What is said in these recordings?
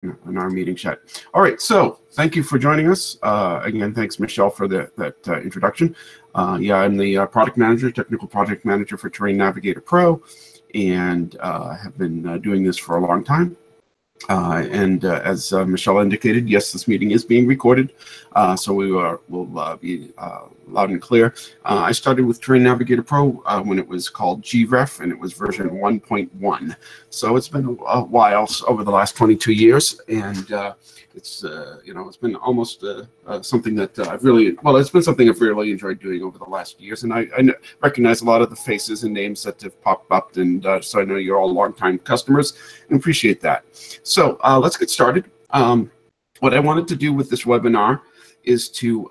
in our meeting chat. All right, so thank you for joining us. Again, thanks, Michelle, for that introduction. Yeah, I'm the product manager, technical project manager for Terrain Navigator Pro, and have been doing this for a long time. As Michelle indicated, yes, this meeting is being recorded, so we will be loud and clear. I started with Terrain Navigator Pro when it was called GREF, and it was version 1.1. So it's been a while, over the last 22 years, and it's it's been almost something that it's been something I've really enjoyed doing over the last years, and I recognize a lot of the faces and names that have popped up, and so I know you're all longtime customers and appreciate that. So let's get started. What I wanted to do with this webinar is to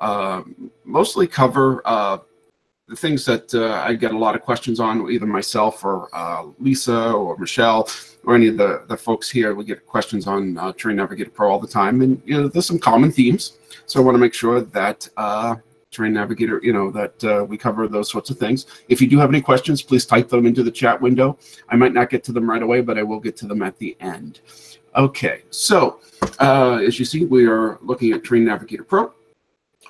mostly cover the things that I get a lot of questions on, either myself or Lisa or Michelle or any of the folks here. We get questions on Terrain Navigator Pro all the time, and there's some common themes. So I want to make sure that Terrain Navigator, that we cover those sorts of things. If you do have any questions, please type them into the chat window. I might not get to them right away, but I will get to them at the end. Okay, so as you see, we are looking at Terrain Navigator Pro.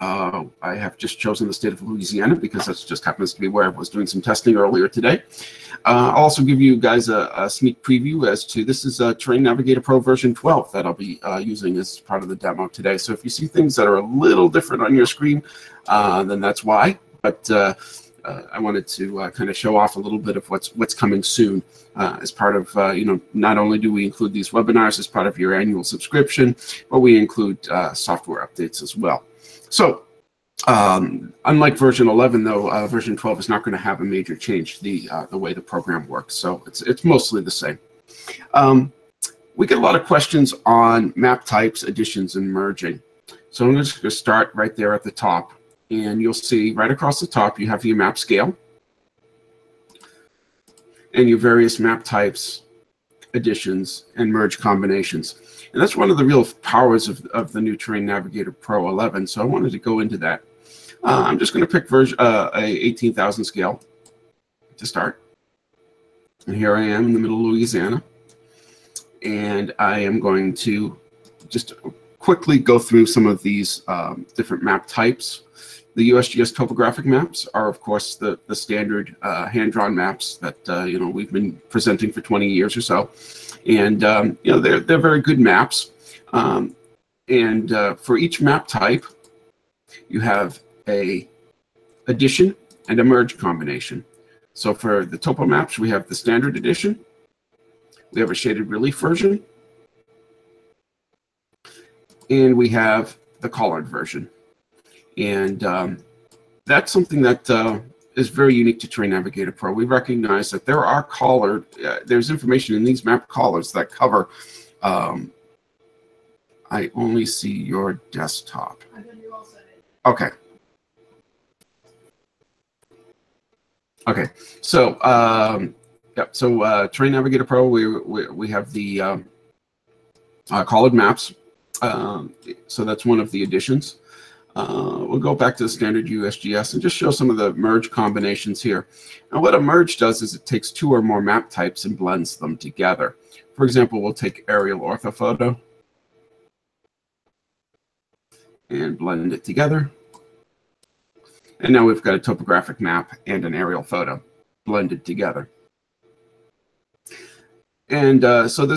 I have just chosen the state of Louisiana because that just happens to be where I was doing some testing earlier today. I'll also give you guys a sneak preview as to this is Terrain Navigator Pro version 12 that I'll be using as part of the demo today. So if you see things that are a little different on your screen, then that's why. But I wanted to kind of show off a little bit of what's coming soon as part of, not only do we include these webinars as part of your annual subscription, but we include software updates as well. So unlike version 11, though, version 12 is not going to have a major change the way the program works. So it's mostly the same. We get a lot of questions on map types, additions, and merging. So I'm just going to start right there at the top. And you'll see right across the top, you have your map scale and your various map types, additions, and merge combinations. And that's one of the real powers of the new Terrain Navigator Pro 11. So I wanted to go into that. I'm just going to pick a 18,000 scale to start. And here I am in the middle of Louisiana. And I am going to just quickly go through some of these different map types. The USGS topographic maps are, of course, the standard hand-drawn maps that we've been presenting for 20 years or so, and they're very good maps. For each map type, you have a addition and a merge combination. So for the topo maps, we have the standard edition, we have a shaded relief version, and we have the collared version. And that's something that is very unique to Terrain Navigator Pro. We recognize that there are there's information in these map collars that cover, I only see your desktop. Okay. Okay, so Terrain Navigator Pro, we have the collared maps. So that's one of the additions. We'll go back to the standard USGS and just show some of the merge combinations here. Now, what a merge does is it takes two or more map types and blends them together. For example, we'll take aerial orthophoto and blend it together. And now we've got a topographic map and an aerial photo blended together. And so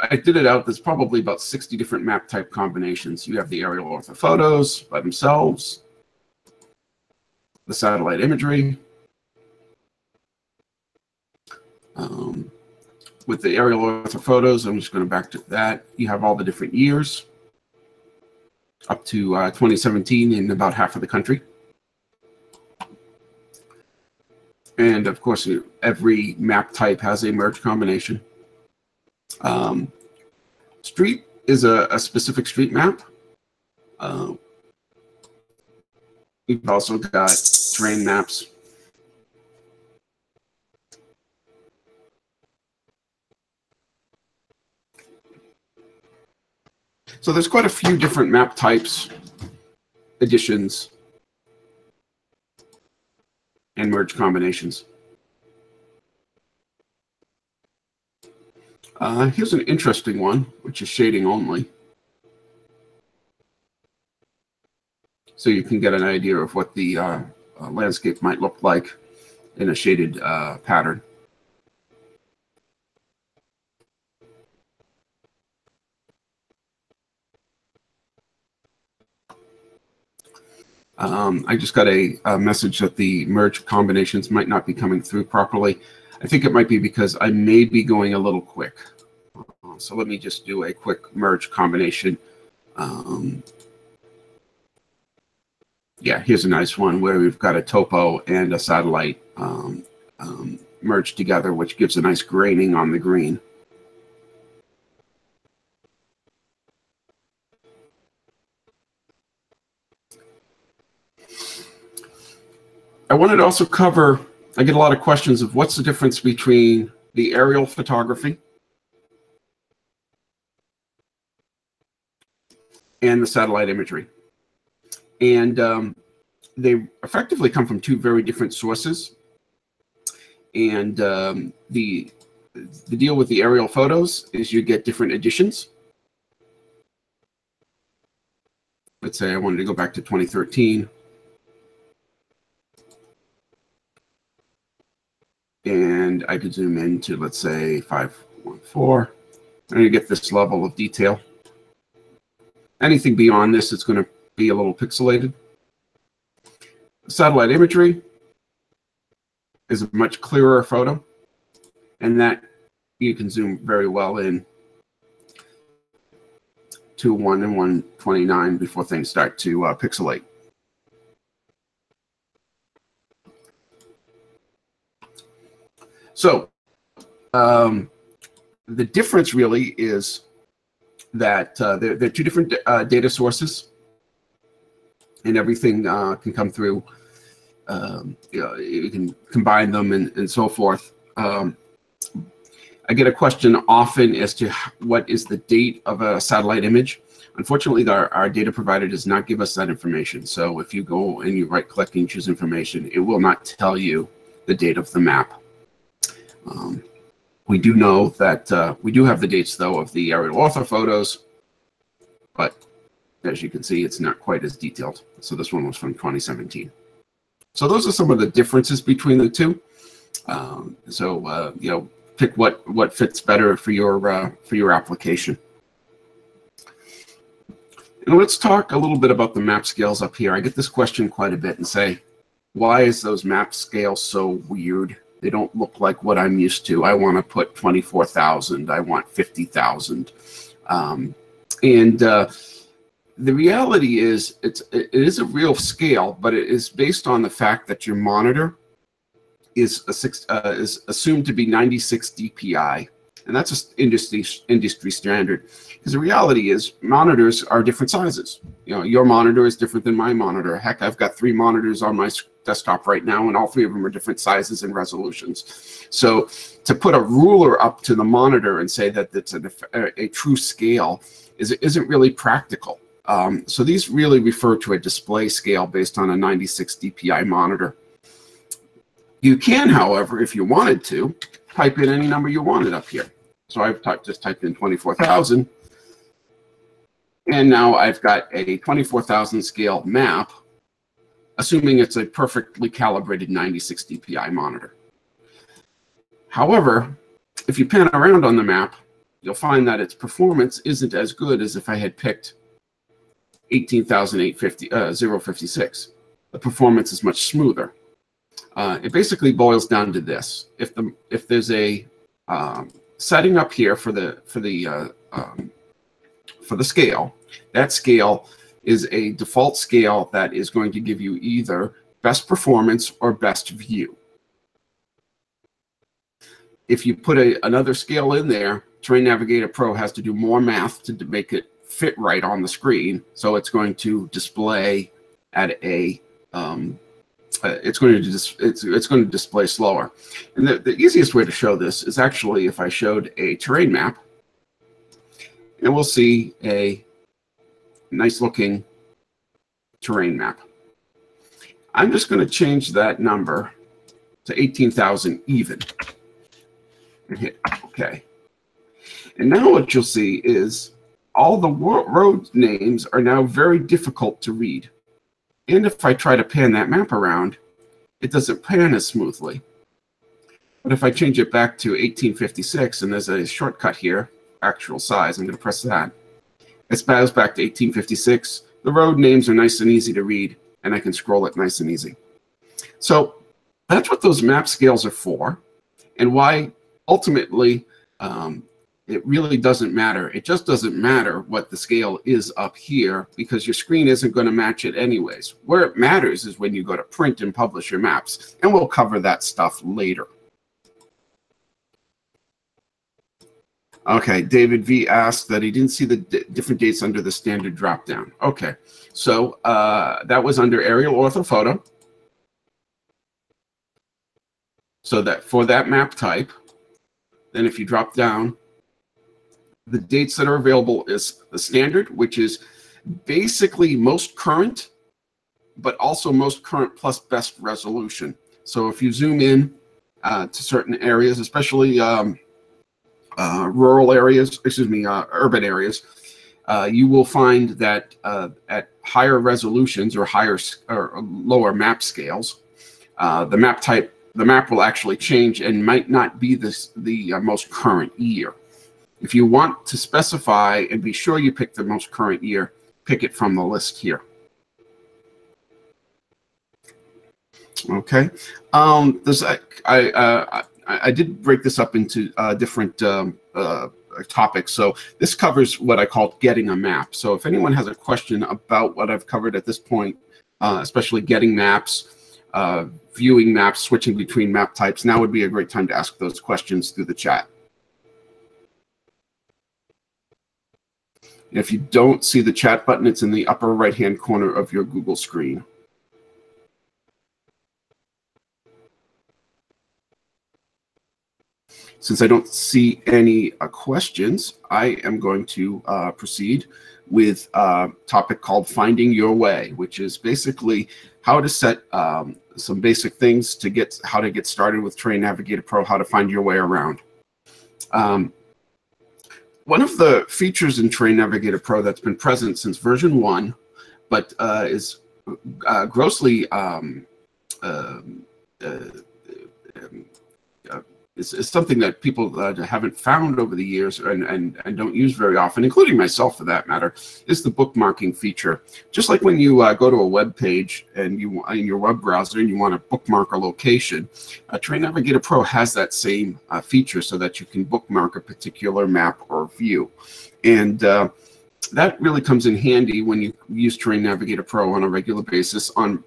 I did it out. There's probably about 60 different map type combinations. You have the aerial orthophotos by themselves, the satellite imagery. With the aerial orthophotos, I'm just going to back to that. You have all the different years up to 2017 in about half of the country. And of course, every map type has a merge combination. Street is a specific street map. We've also got terrain maps. So there's quite a few different map types, additions, and merge combinations. Here's an interesting one, which is shading only. So you can get an idea of what the landscape might look like in a shaded pattern. I just got a message that the merge combinations might not be coming through properly. I think it might be because I may be going a little quick. So let me just do a quick merge combination. Yeah, here's a nice one where we've got a topo and a satellite merged together, which gives a nice graining on the green. I wanted to also cover, I get a lot of questions of what's the difference between the aerial photography and the satellite imagery. And they effectively come from two very different sources. And the deal with the aerial photos is you get different editions. Let's say I wanted to go back to 2013. And I could zoom into, let's say, 514. And you get this level of detail. Anything beyond this, it's going to be a little pixelated. Satellite imagery is a much clearer photo, and that you can zoom very well in to 1 and 129 before things start to pixelate. So the difference really is that there are two different data sources, and everything can come through. You can combine them and so forth. I get a question often as to what is the date of a satellite image. Unfortunately, our data provider does not give us that information. So if you go and you right-click and choose information, it will not tell you the date of the map. We do know that we do have the dates, though, of the aerial ortho photos, but as you can see, it's not quite as detailed. So this one was from 2017. So those are some of the differences between the two. You know, pick what fits better for your application. And let's talk a little bit about the map scales up here. I get this question quite a bit and say, why is those map scales so weird? They don't look like what I'm used to. I want to put 24,000. I want 50,000. The reality is it is a real scale, but it is based on the fact that your monitor is assumed to be 96 dpi, and that's an industry standard. Because the reality is monitors are different sizes. You know, your monitor is different than my monitor. Heck, I've got 3 monitors on my desktop right now, and all 3 of them are different sizes and resolutions. So to put a ruler up to the monitor and say that it's a true scale isn't really practical. So these really refer to a display scale based on a 96 dpi monitor. You can, however, if you wanted to, type in any number you wanted up here. So I've just typed in 24,000. And now I've got a 24,000 scale map, assuming it's a perfectly calibrated 96 dpi monitor. However, if you pan around on the map, you'll find that its performance isn't as good as if I had picked 056. The performance is much smoother. It basically boils down to this: if there's a setting up here for the scale, that scale is a default scale that is going to give you either best performance or best view. If you put another scale in there, Terrain Navigator Pro has to do more math to make it fit right on the screen, so it's going to display at a it's going to display slower. And the easiest way to show this is actually if I showed a terrain map, and we'll see a nice looking terrain map. I'm just going to change that number to 18,000 even and hit OK. And now what you'll see is all the road names are now very difficult to read. And if I try to pan that map around, it doesn't pan as smoothly. But if I change it back to 1856, and there's a shortcut here, actual size, I'm going to press that. It goes back to 1856. The road names are nice and easy to read, and I can scroll it nice and easy. So that's what those map scales are for, and why ultimately it really doesn't matter. It just doesn't matter what the scale is up here, because your screen isn't going to match it anyways. Where it matters is when you go to print and publish your maps, and we'll cover that stuff later. Okay, David V asked that he didn't see the different dates under the standard dropdown. Okay, so that was under aerial orthophoto. So that for that map type, then if you drop down, the dates that are available is the standard, which is basically most current, but also most current plus best resolution. So if you zoom in to certain areas, especially rural areas, urban areas, you will find that at higher resolutions or lower map scales, the map will actually change and might not be the most current year. If you want to specify and be sure you pick the most current year, pick it from the list here. Okay. I did break this up into different topics. So this covers what I call getting a map. So if anyone has a question about what I've covered at this point, especially getting maps, viewing maps, switching between map types, now would be a great time to ask those questions through the chat. If you don't see the chat button, it's in the upper right-hand corner of your Google screen. Since I don't see any questions, I am going to proceed with a topic called Finding Your Way, which is basically how to set some basic things to how to get started with Terrain Navigator Pro, how to find your way around. One of the features in Terrain Navigator Pro that's been present since version 1, but is grossly is something that people haven't found over the years and don't use very often, including myself for that matter, is the bookmarking feature. Just like when you go to a web page and you in your web browser and you want to bookmark a location, Terrain Navigator Pro has that same feature so that you can bookmark a particular map or view. And that really comes in handy when you use Terrain Navigator Pro on a regular basis on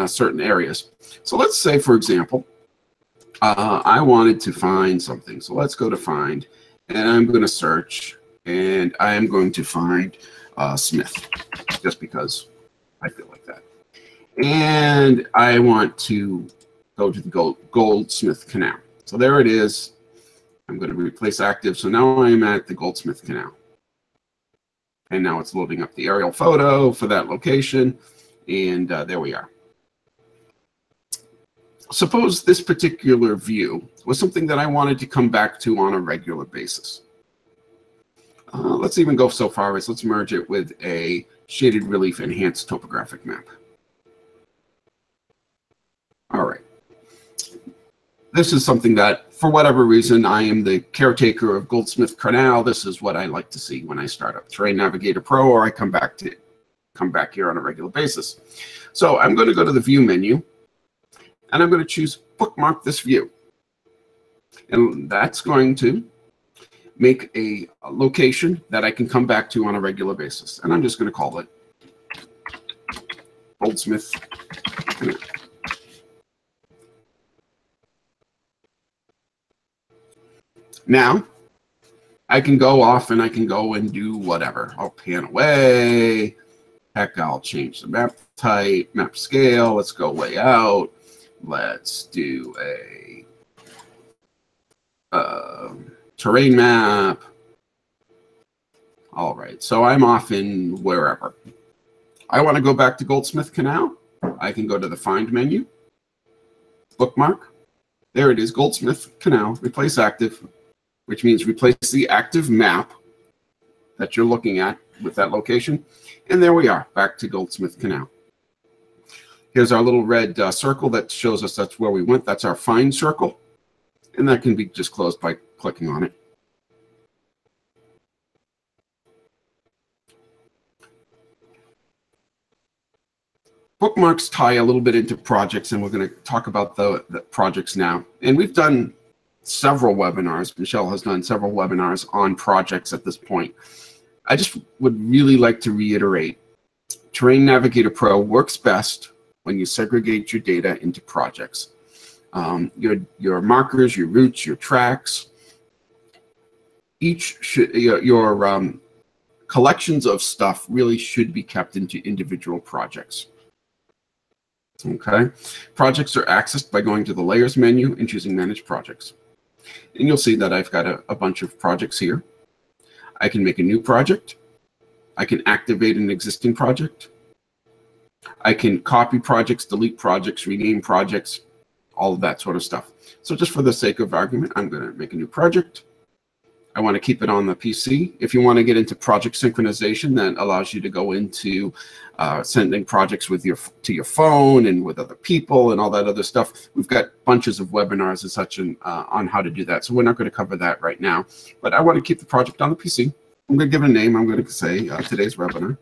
certain areas. So let's say, for example, I wanted to find something. So let's go to find, and I'm going to search, and I am going to find Smith, just because I feel like that. And I want to go to the Goldsmith Canal. So there it is. I'm going to replace active. So now I'm at the Goldsmith Canal. And now it's loading up the aerial photo for that location. And there we are. Suppose this particular view was something that I wanted to come back to on a regular basis. Let's even go so far as let's merge it with a shaded relief enhanced topographic map. All right. This is something that, for whatever reason, I am the caretaker of Goldsmith Canal. This is what I like to see when I start up Terrain Navigator Pro, or I come back here on a regular basis. So I'm going to go to the View menu, and I'm going to choose Bookmark this view. And that's going to make a location that I can come back to on a regular basis. And I'm just going to call it Goldsmith Canal. Now, I can go off and I can go and do whatever. I'll pan away. Heck, I'll change the map type, map scale. Let's go way out. Let's do a terrain map. All right, so I'm off in wherever. I want to go back to Goldsmith Canal. I can go to the Find menu, Bookmark. There it is, Goldsmith Canal, replace active. which means replace the active map that you're looking at with that location. And there we are, back to Goldsmith Canal. Here's our little red circle that shows us that's where we went. That's our find circle. And that can be just closed by clicking on it. Bookmarks tie a little bit into projects, and we're going to talk about the projects now. And we've done several webinars. Michelle has done several webinars on projects at this point. I just would really like to reiterate, Terrain Navigator Pro works best when you segregate your data into projects. Your markers, your routes, your tracks, your collections of stuff really should be kept into individual projects. Okay, projects are accessed by going to the Layers menu and choosing Manage Projects. And you'll see that I've got a bunch of projects here. I can make a new project. I can activate an existing project. I can copy projects, delete projects, rename projects, all of that sort of stuff. So just for the sake of argument, I'm going to make a new project. I want to keep it on the PC. If you want to get into project synchronization, that allows you to go into sending projects to your phone and with other people and all that other stuff. We've got bunches of webinars and such on how to do that. So we're not going to cover that right now. But I want to keep the project on the PC. I'm going to give it a name. I'm going to say today's webinar.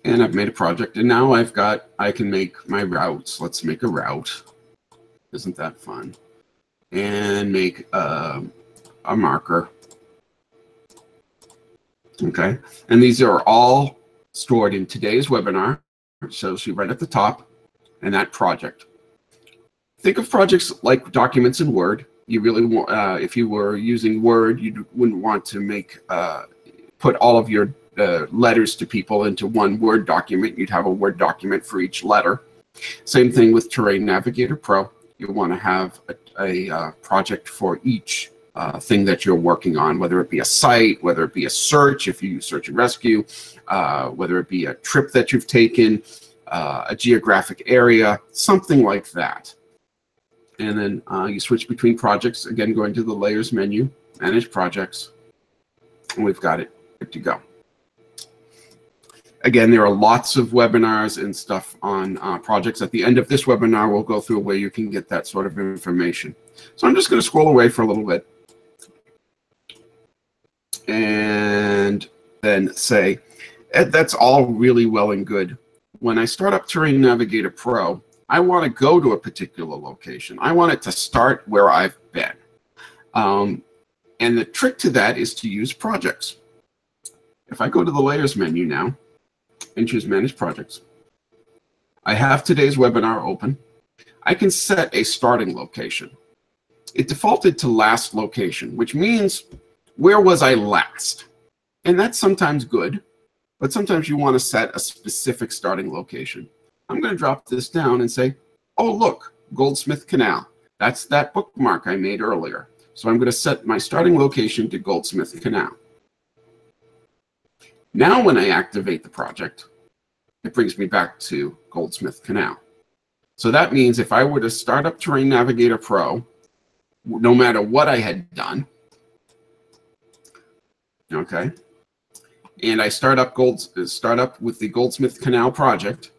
And I've made a project, and now I can make my routes. Let's make a route. Isn't that fun? And make a marker. Okay, and these are all stored in today's webinar. So see right at the top, and that project. Think of projects like documents in Word. You really want, if you were using Word, you wouldn't want to put all of your letters to people into one Word document. You'd have a Word document for each letter. Same thing with Terrain Navigator Pro. You want to have a project for each thing that you're working on, whether it be a site, whether it be a search, if you use search and rescue, whether it be a trip that you've taken, a geographic area, something like that. And then you switch between projects, again, going to the Layers menu, Manage Projects, and we've got it good to go. Again, there are lots of webinars and stuff on projects. At the end of this webinar, we'll go through where you can get that sort of information. So I'm just going to scroll away for a little bit and then say, that's all really well and good. When I start up Terrain Navigator Pro, I want to go to a particular location. I want it to start where I've been. And the trick to that is to use projects. If I go to the Layers menu now, and choose Manage Projects. I have today's webinar open. I can set a starting location. It defaulted to last location, which means where was I last? And that's sometimes good, but sometimes you want to set a specific starting location. I'm going to drop this down and say, oh, look, Goldsmith Canal. That's that bookmark I made earlier. So I'm going to set my starting location to Goldsmith Canal. Now when I activate the project, it brings me back to Goldsmith Canal. So that means if I were to start up Terrain Navigator Pro, no matter what I had done, okay, and I start up with the Goldsmith Canal project,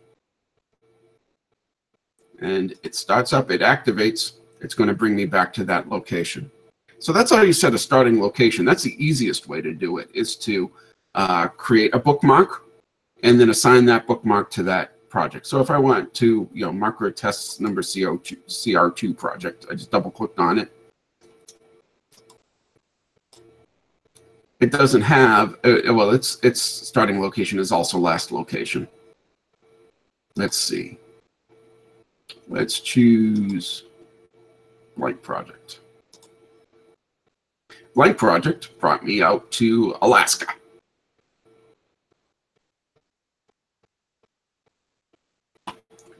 and it starts up, it activates, it's going to bring me back to that location. So that's how you set a starting location. That's the easiest way to do it, is to create a bookmark and then assign that bookmark to that project. So if I want to, marker test number CR2 project, I just double clicked on it. It doesn't have, well, its starting location is also last location. Let's see. Let's choose blank project. Blank project brought me out to Alaska.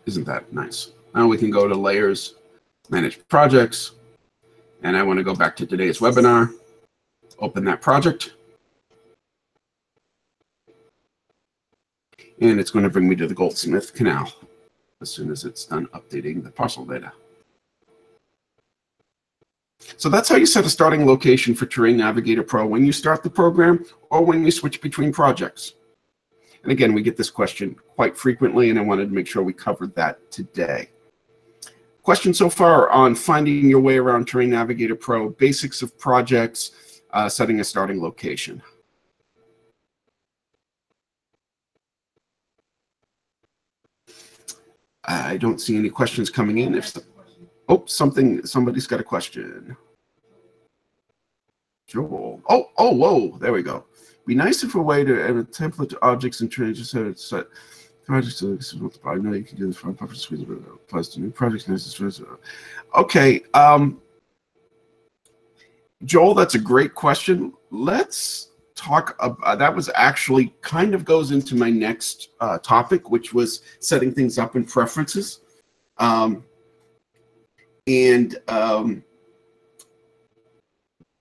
Isn't that nice? Now we can go to Layers, Manage Projects, and I want to go back to today's webinar, open that project. And it's going to bring me to the Goldsmith Canal as soon as it's done updating the parcel data. So that's how you set a starting location for Terrain Navigator Pro when you start the program or when you switch between projects. And again, we get this question quite frequently, and I wanted to make sure we covered that today. Question so far on finding your way around Terrain Navigator Pro, basics of projects, setting a starting location. I don't see any questions coming in. Oh, somebody's got a question. Joel. Oh, whoa, there we go. Be nice if a way to add a template to objects and changes set projects to multiply. I know you can do this for buffer squeeze, but it applies to new projects. Okay, Joel, that's a great question. Let's talk about that. Was actually kind of goes into my next topic, which was setting things up in preferences.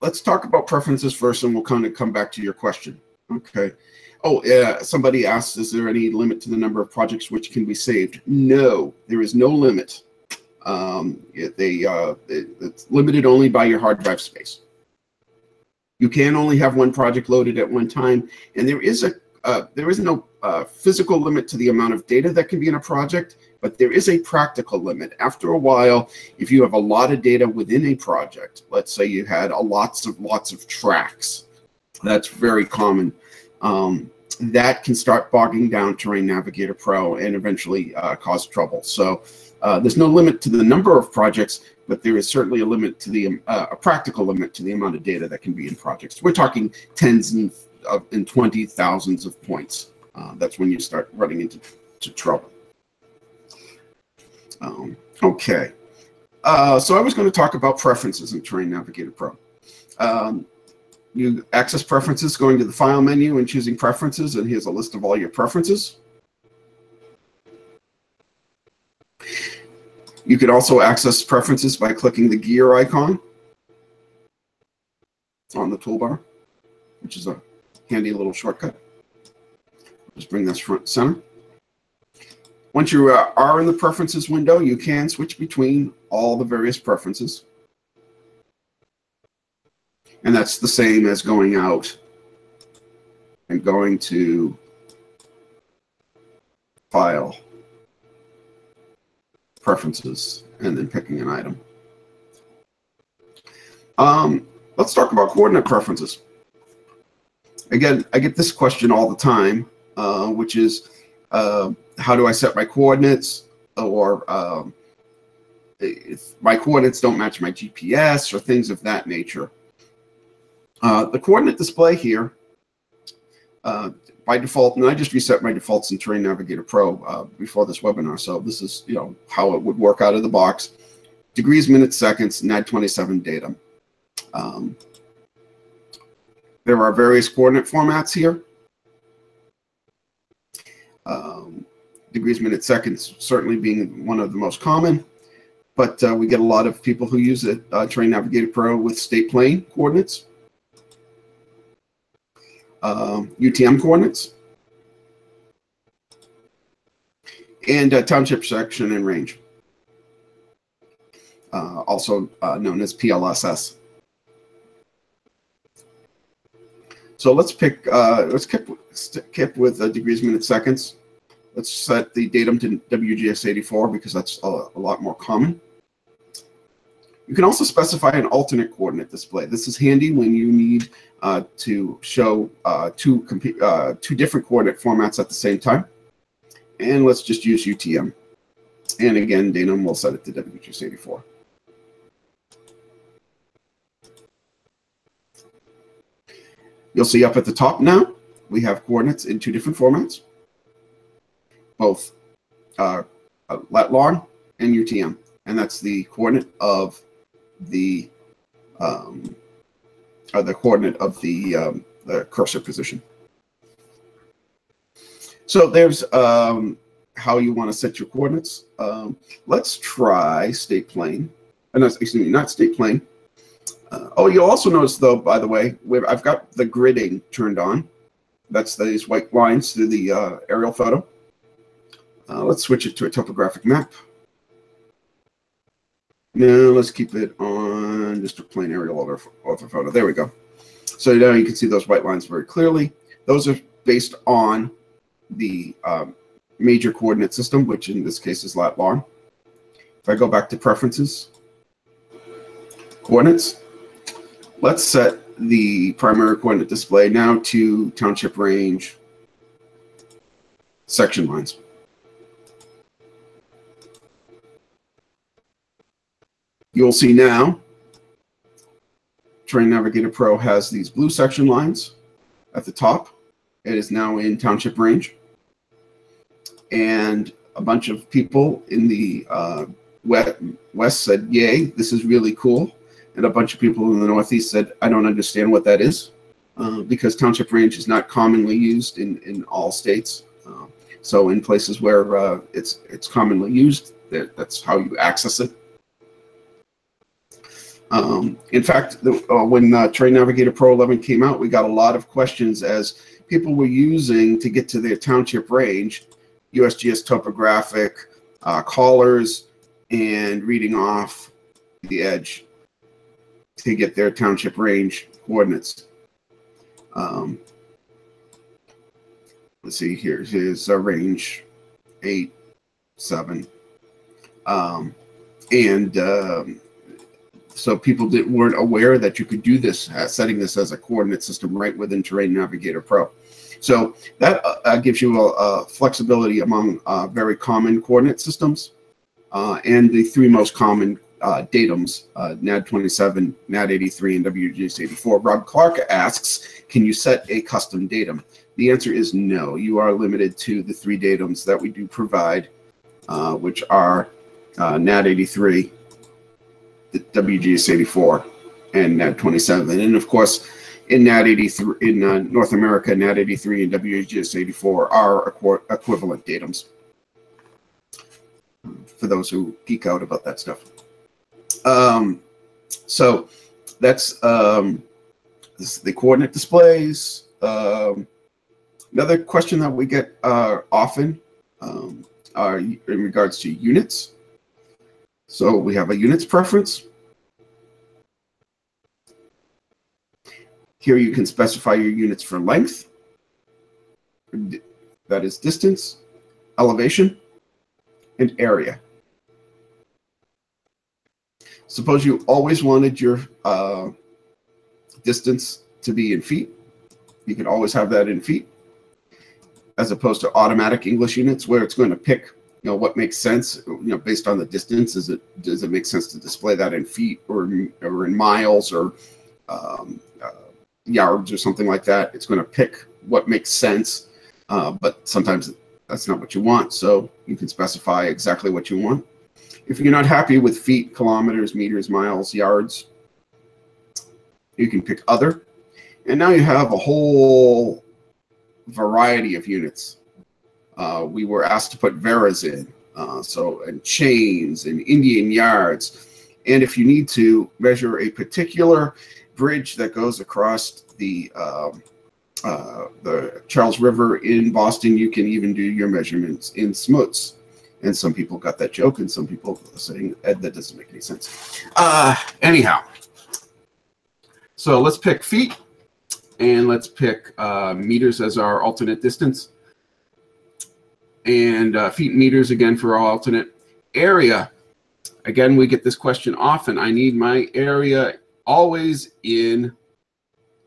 Let's talk about preferences first, and we'll kind of come back to your question. Okay. Oh, somebody asked, is there any limit to the number of projects which can be saved? No, there is no limit. It's limited only by your hard drive space. You can only have one project loaded at one time, and there is no physical limit to the amount of data that can be in a project, but there is a practical limit. After a while, if you have a lot of data within a project, let's say you had lots of tracks, that's very common. That can start bogging down Terrain Navigator Pro and eventually cause trouble. So there's no limit to the number of projects, but there is certainly a limit to a practical limit to the amount of data that can be in projects. We're talking tens and 20,000s of points. That's when you start running into trouble. Okay, so I was going to talk about preferences in Terrain Navigator Pro. You access preferences going to the file menu and choosing preferences, and here's a list of all your preferences. You could also access preferences by clicking the gear icon on the toolbar, which is a handy little shortcut. Just bring this front and center. Once you are in the preferences window, you can switch between all the various preferences. And that's the same as going out and going to File, Preferences, and then picking an item. Let's talk about coordinate preferences. Again, I get this question all the time, which is, how do I set my coordinates? Or if my coordinates don't match my GPS, or things of that nature. The coordinate display here, by default, and I just reset my defaults in Terrain Navigator Pro before this webinar, so this is how it would work out of the box. Degrees, minutes, seconds, NAD27 data. There are various coordinate formats here. Degrees, minutes, seconds certainly being one of the most common, but we get a lot of people who use it, Terrain Navigator Pro with state plane coordinates. UTM coordinates, and township section and range, also known as PLSS. So let's skip with degrees, minutes, seconds. Let's set the datum to WGS84 because that's a lot more common. You can also specify an alternate coordinate display. This is handy when you need to show two different coordinate formats at the same time. And let's just use UTM. And again, datum, we'll set it to WGS84. You'll see up at the top now, we have coordinates in two different formats, both lat long and UTM. And that's the coordinate of the coordinate of the cursor position. So there's how you want to set your coordinates. Let's try state plane. Excuse me, not state plane. Oh, you'll also notice, though, by the way, I've got the gridding turned on. That's these white lines through the aerial photo. Let's switch it to a topographic map. Now let's keep it on just a plain aerial ortho photo. There we go. So now you can see those white lines very clearly. Those are based on the major coordinate system, which in this case is lat long. If I go back to preferences, coordinates, let's set the primary coordinate display now to township range section lines. You'll see now Terrain Navigator Pro has these blue section lines at the top. It is now in township range. And a bunch of people in the west said, yay, this is really cool. And a bunch of people in the northeast said, I don't understand what that is, because township range is not commonly used in all states. So in places where it's commonly used, that's how you access it. In fact, when Terrain Navigator Pro 11 came out, we got a lot of questions as people were using to get to their township range, USGS topographic callers, and reading off the edge to get their township range coordinates. Let's see, here's a range 8, 7. So people weren't aware that you could do this, setting this as a coordinate system right within Terrain Navigator Pro. So that gives you a flexibility among very common coordinate systems and the three most common datums, NAD27, NAD83, and WGS84. Rob Clark asks, can you set a custom datum? The answer is no. You are limited to the three datums that we do provide, which are NAD83, WGS84, and NAD27. And of course, in NAD83, in North America, NAD83 and WGS84 are equivalent datums. For those who geek out about that stuff. So that's the coordinate displays. Another question that we get often are in regards to units. So we have a units preference. Here you can specify your units for length, that is distance, elevation, and area. Suppose you always wanted your distance to be in feet. You can always have that in feet, as opposed to automatic English units where it's going to pick, what makes sense, based on the distance. Does it make sense to display that in feet or in miles or yards or something like that? It's going to pick what makes sense, but sometimes that's not what you want. So you can specify exactly what you want. If you're not happy with feet, kilometers, meters, miles, yards, you can pick other. And now you have a whole variety of units. We were asked to put veras in, and chains and Indian yards. And if you need to measure a particular bridge that goes across the Charles River in Boston, you can even do your measurements in smuts. And some people got that joke, and some people are saying, Ed, that doesn't make any sense. Anyhow, so let's pick feet, and let's pick meters as our alternate distance. And feet and meters again for our alternate area. Again, we get this question often. I need my area always in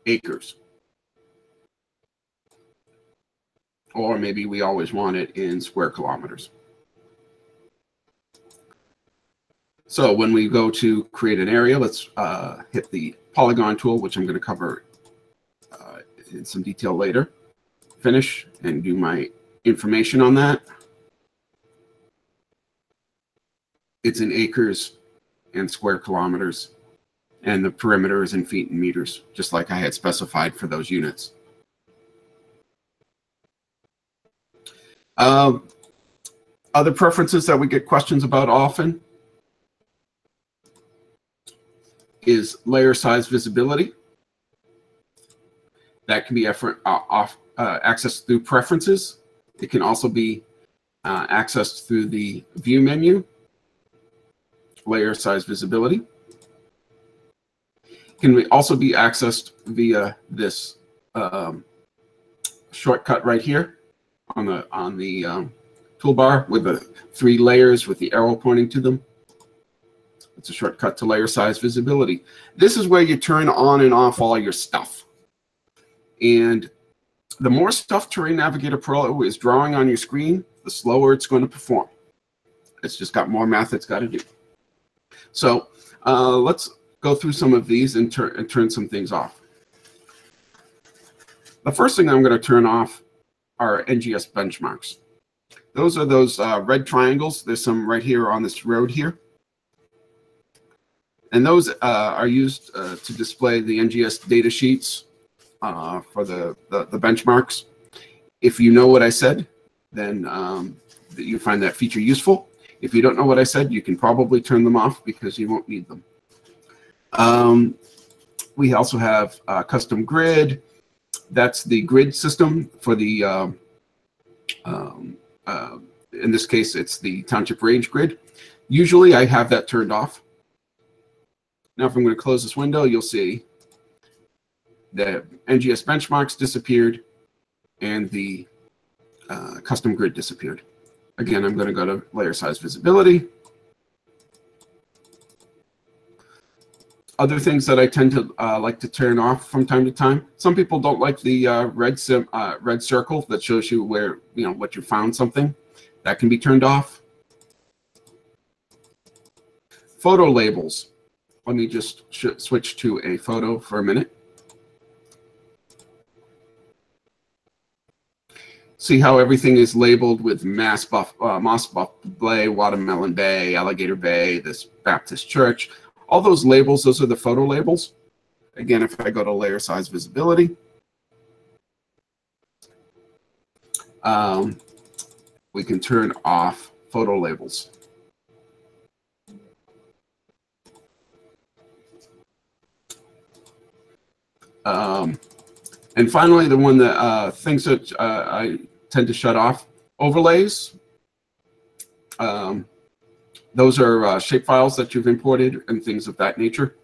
acres. Or maybe we always want it in square kilometers. So when we go to create an area, let's hit the polygon tool, which I'm going to cover in some detail later. Finish and do my information on that. It's in acres and square kilometers, and the perimeter is in feet and meters, just like I had specified for those units. Other preferences that we get questions about often is layer size visibility. That can be accessed through preferences. It can also be accessed through the view menu, layer size visibility. It can also be accessed via this shortcut right here on the toolbar with the 3 layers with the arrow pointing to them. It's a shortcut to layer size visibility. This is where you turn on and off all your stuff. And the more stuff Terrain Navigator Pro is drawing on your screen, the slower it's going to perform. It's just got more math it's got to do. So let's go through some of these and turn some things off. The first thing I'm going to turn off are NGS benchmarks. Those are those red triangles. There's some right here on this road here. And those are used to display the NGS data sheets for the benchmarks. If you know what I said, then you find that feature useful. If you don't know what I said, you can probably turn them off because you won't need them. We also have custom grid. That's the grid system for the, in this case, it's the township range grid. Usually I have that turned off. Now, if I'm going to close this window, you'll see the NGS benchmarks disappeared and the custom grid disappeared. Again, I'm going to go to layer size visibility. Other things that I tend to like to turn off from time to time. Some people don't like the red circle that shows you where, what you found something. That can be turned off. Photo labels. Let me just switch to a photo for a minute. See how everything is labeled with Moss Buff Bay, Watermelon Bay, Alligator Bay, this Baptist church. All those labels, those are the photo labels. Again, if I go to layer size visibility, we can turn off photo labels. And finally, the one that things that I tend to shut off, overlays. Those are shapefiles that you've imported and things of that nature.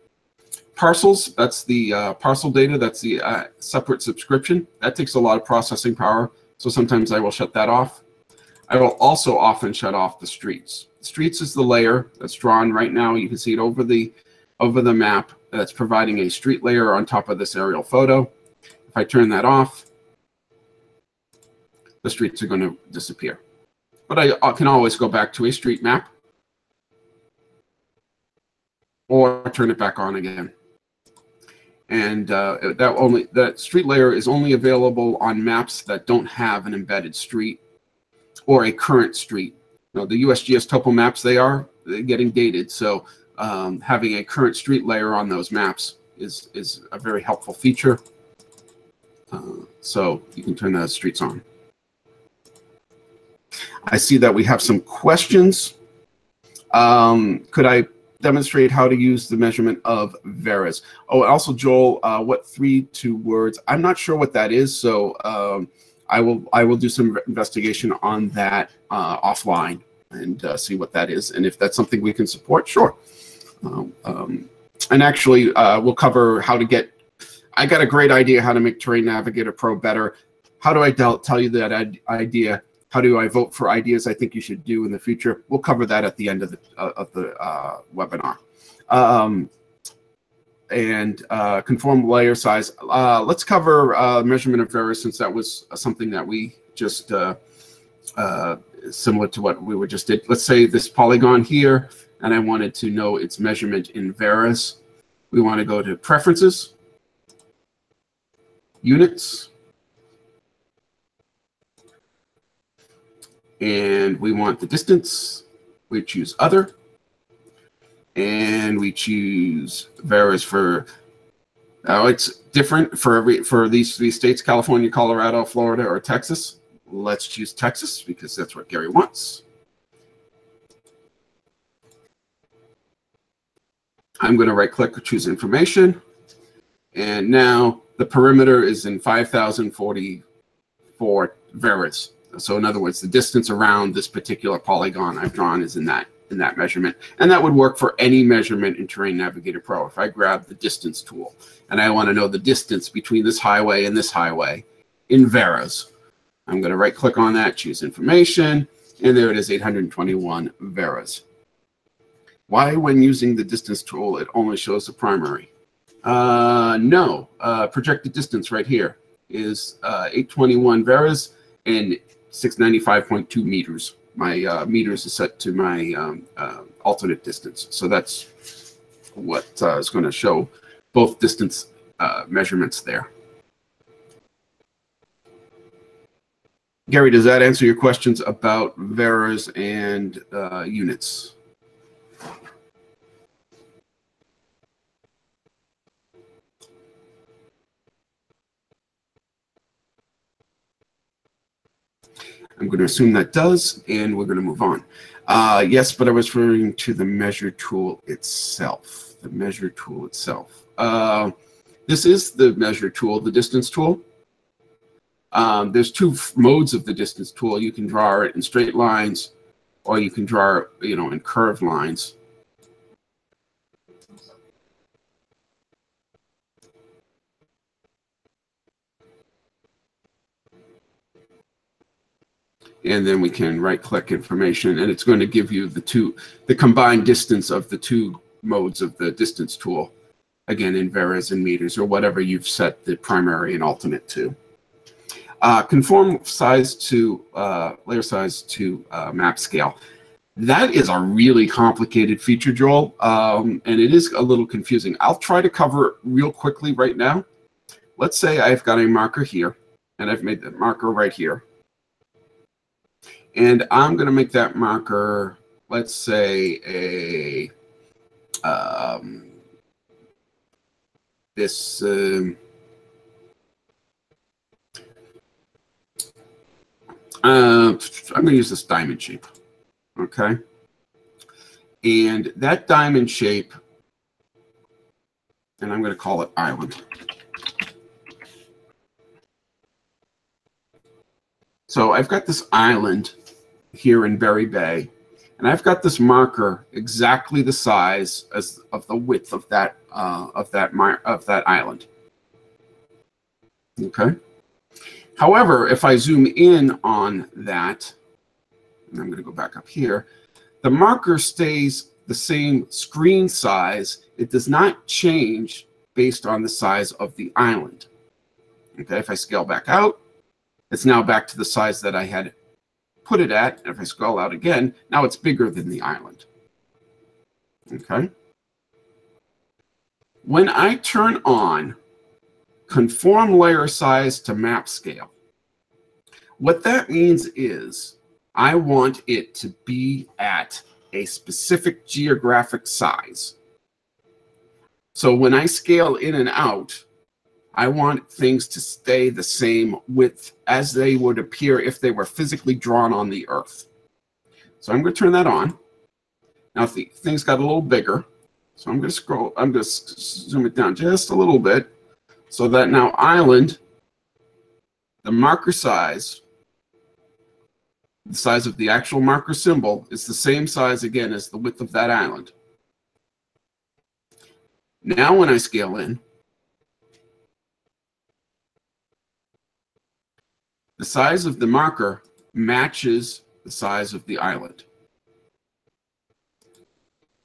Parcels, that's the parcel data, that's the separate subscription. That takes a lot of processing power, so sometimes I will shut that off. I will also often shut off the streets. Streets is the layer that's drawn right now. You can see it over the map that's providing a street layer on top of this aerial photo. If I turn that off, the streets are going to disappear. But I can always go back to a street map or turn it back on again. And that street layer is only available on maps that don't have an embedded street or a current street. The USGS topo maps, they're getting dated. So having a current street layer on those maps is a very helpful feature. So you can turn the streets on. I see that we have some questions. Could I demonstrate how to use the measurement of VERAs? Oh, also, Joel, what 3-2 words? I'm not sure what that is, so I will do some investigation on that offline and see what that is, and if that's something we can support, sure. And actually, we'll cover how to get. I got a great idea how to make Terrain Navigator Pro better. How do I tell you that idea? How do I vote for ideas I think you should do in the future? We'll cover that at the end of the webinar. And conform layer size. Let's cover measurement of VERAs, since that was something that we just similar to what we were just did. Let's say this polygon here, and I wanted to know its measurement in VERAs. We want to go to Preferences, Units, and we want the distance. We choose Other, and we choose VERAs for. Now it's different for these 3 states: California, Colorado, Florida, or Texas. Let's choose Texas because that's what Gary wants. I'm going to right-click, choose Information, and now the perimeter is in 5,040 for Veras. So in other words, the distance around this particular polygon I've drawn is in that measurement. And that would work for any measurement in Terrain Navigator Pro. If I grab the distance tool and I want to know the distance between this highway and this highway in Veras, I'm going to right click on that, choose information, and there it is, 821 Veras. Why, when using the distance tool, it only shows the primary? No, projected distance right here is 821 Veras and 695.2 meters. My meters is set to my alternate distance. So that's what is going to show both distance measurements there. Gary, does that answer your questions about Veras and units? I'm going to assume that does, and we're going to move on. Yes, but I was referring to the measure tool itself. The measure tool itself. This is the measure tool, the distance tool. There's two modes of the distance tool. You can draw it in straight lines, or you can draw it, in curved lines. And then we can right-click information, and it's going to give you the combined distance of the two modes of the distance tool, again in Veras and meters, or whatever you've set the primary and alternate to. Conform size to layer size to map scale. That is a really complicated feature, Joel, and it is a little confusing. I'll try to cover it real quickly right now. Let's say I've got a marker here, and I've made the marker right here. And I'm going to make that marker, let's say, this. I'm going to use this diamond shape. Okay. And that diamond shape, and I'm going to call it island. So I've got this island here in Berry Bay, and I've got this marker exactly the size of the width of that island. Okay. However, if I zoom in on that, and I'm going to go back up here, the marker stays the same screen size. It does not change based on the size of the island. Okay. If I scale back out, it's now back to the size that I had put it at. And if I scroll out again, now it's bigger than the island. Okay. When I turn on conform layer size to map scale, what that means is I want it to be at a specific geographic size. So when I scale in and out, I want things to stay the same width as they would appear if they were physically drawn on the Earth. So I'm going to turn that on. Now things got a little bigger, so I'm going to zoom it down just a little bit so that now island, the marker size, the size of the actual marker symbol is the same size again as the width of that island. Now when I scale in, the size of the marker matches the size of the island.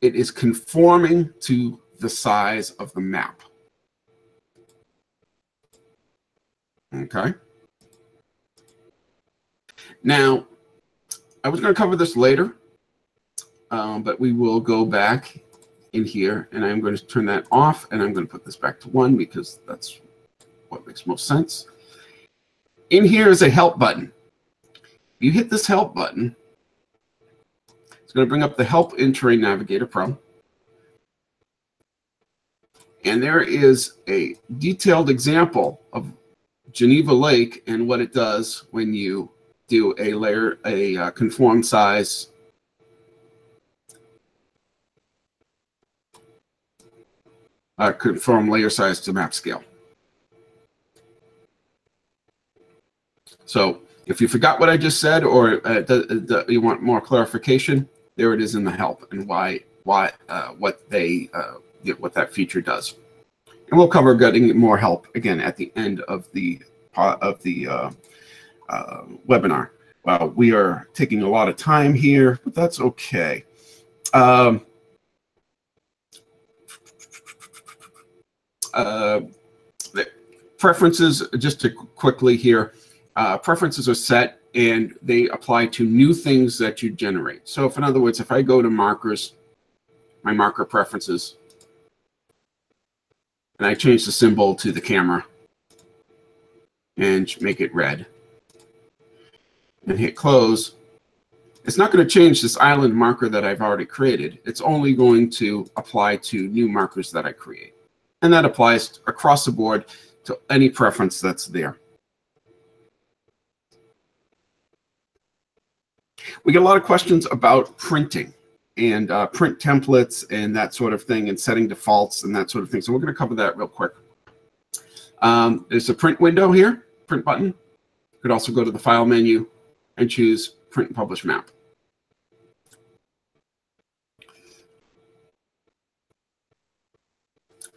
It is conforming to the size of the map. Okay. Now, I was going to cover this later, but we will go back in here, and I'm going to turn that off, and I'm going to put this back to 1 because that's what makes most sense. In here is a help button. You hit this help button, it's going to bring up the help in Terrain Navigator Pro. And there is a detailed example of Geneva Lake and what it does when you do a conform size conform layer size to map scale. So if you forgot what I just said, or you want more clarification, there it is in the help and what that feature does. And we'll cover getting more help again at the end of the webinar. Well, we are taking a lot of time here, but that's okay. Preferences, just to quickly here, preferences are set and they apply to new things that you generate. So if, in other words, if I go to markers, my marker preferences, and I change the symbol to the camera and make it red and hit close, it's not going to change this island marker that I've already created. It's only going to apply to new markers that I create. And that applies across the board to any preference that's there. We get a lot of questions about printing and print templates and that sort of thing, and setting defaults and that sort of thing. So we're going to cover that real quick. There's a print window here, print button. You could also go to the file menu and choose print and publish map.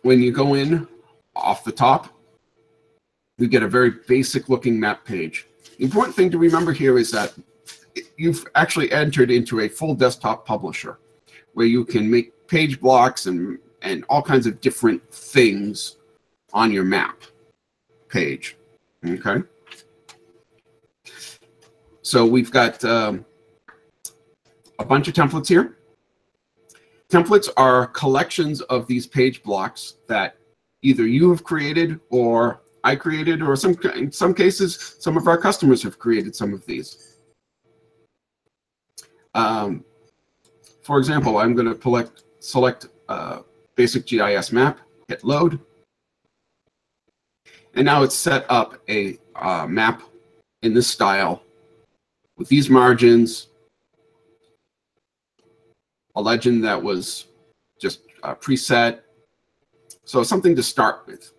When you go in off the top, we get a very basic looking map page. The important thing to remember here is that you've actually entered into a full desktop publisher where you can make page blocks and all kinds of different things on your map page. Okay. So we've got a bunch of templates here. Templates are collections of these page blocks that either you have created or I created, or in some cases, some of our customers have created some of these. For example, I'm going to select basic GIS map, hit load, and now it's set up a map in this style with these margins, a legend that was just preset. So something to start with.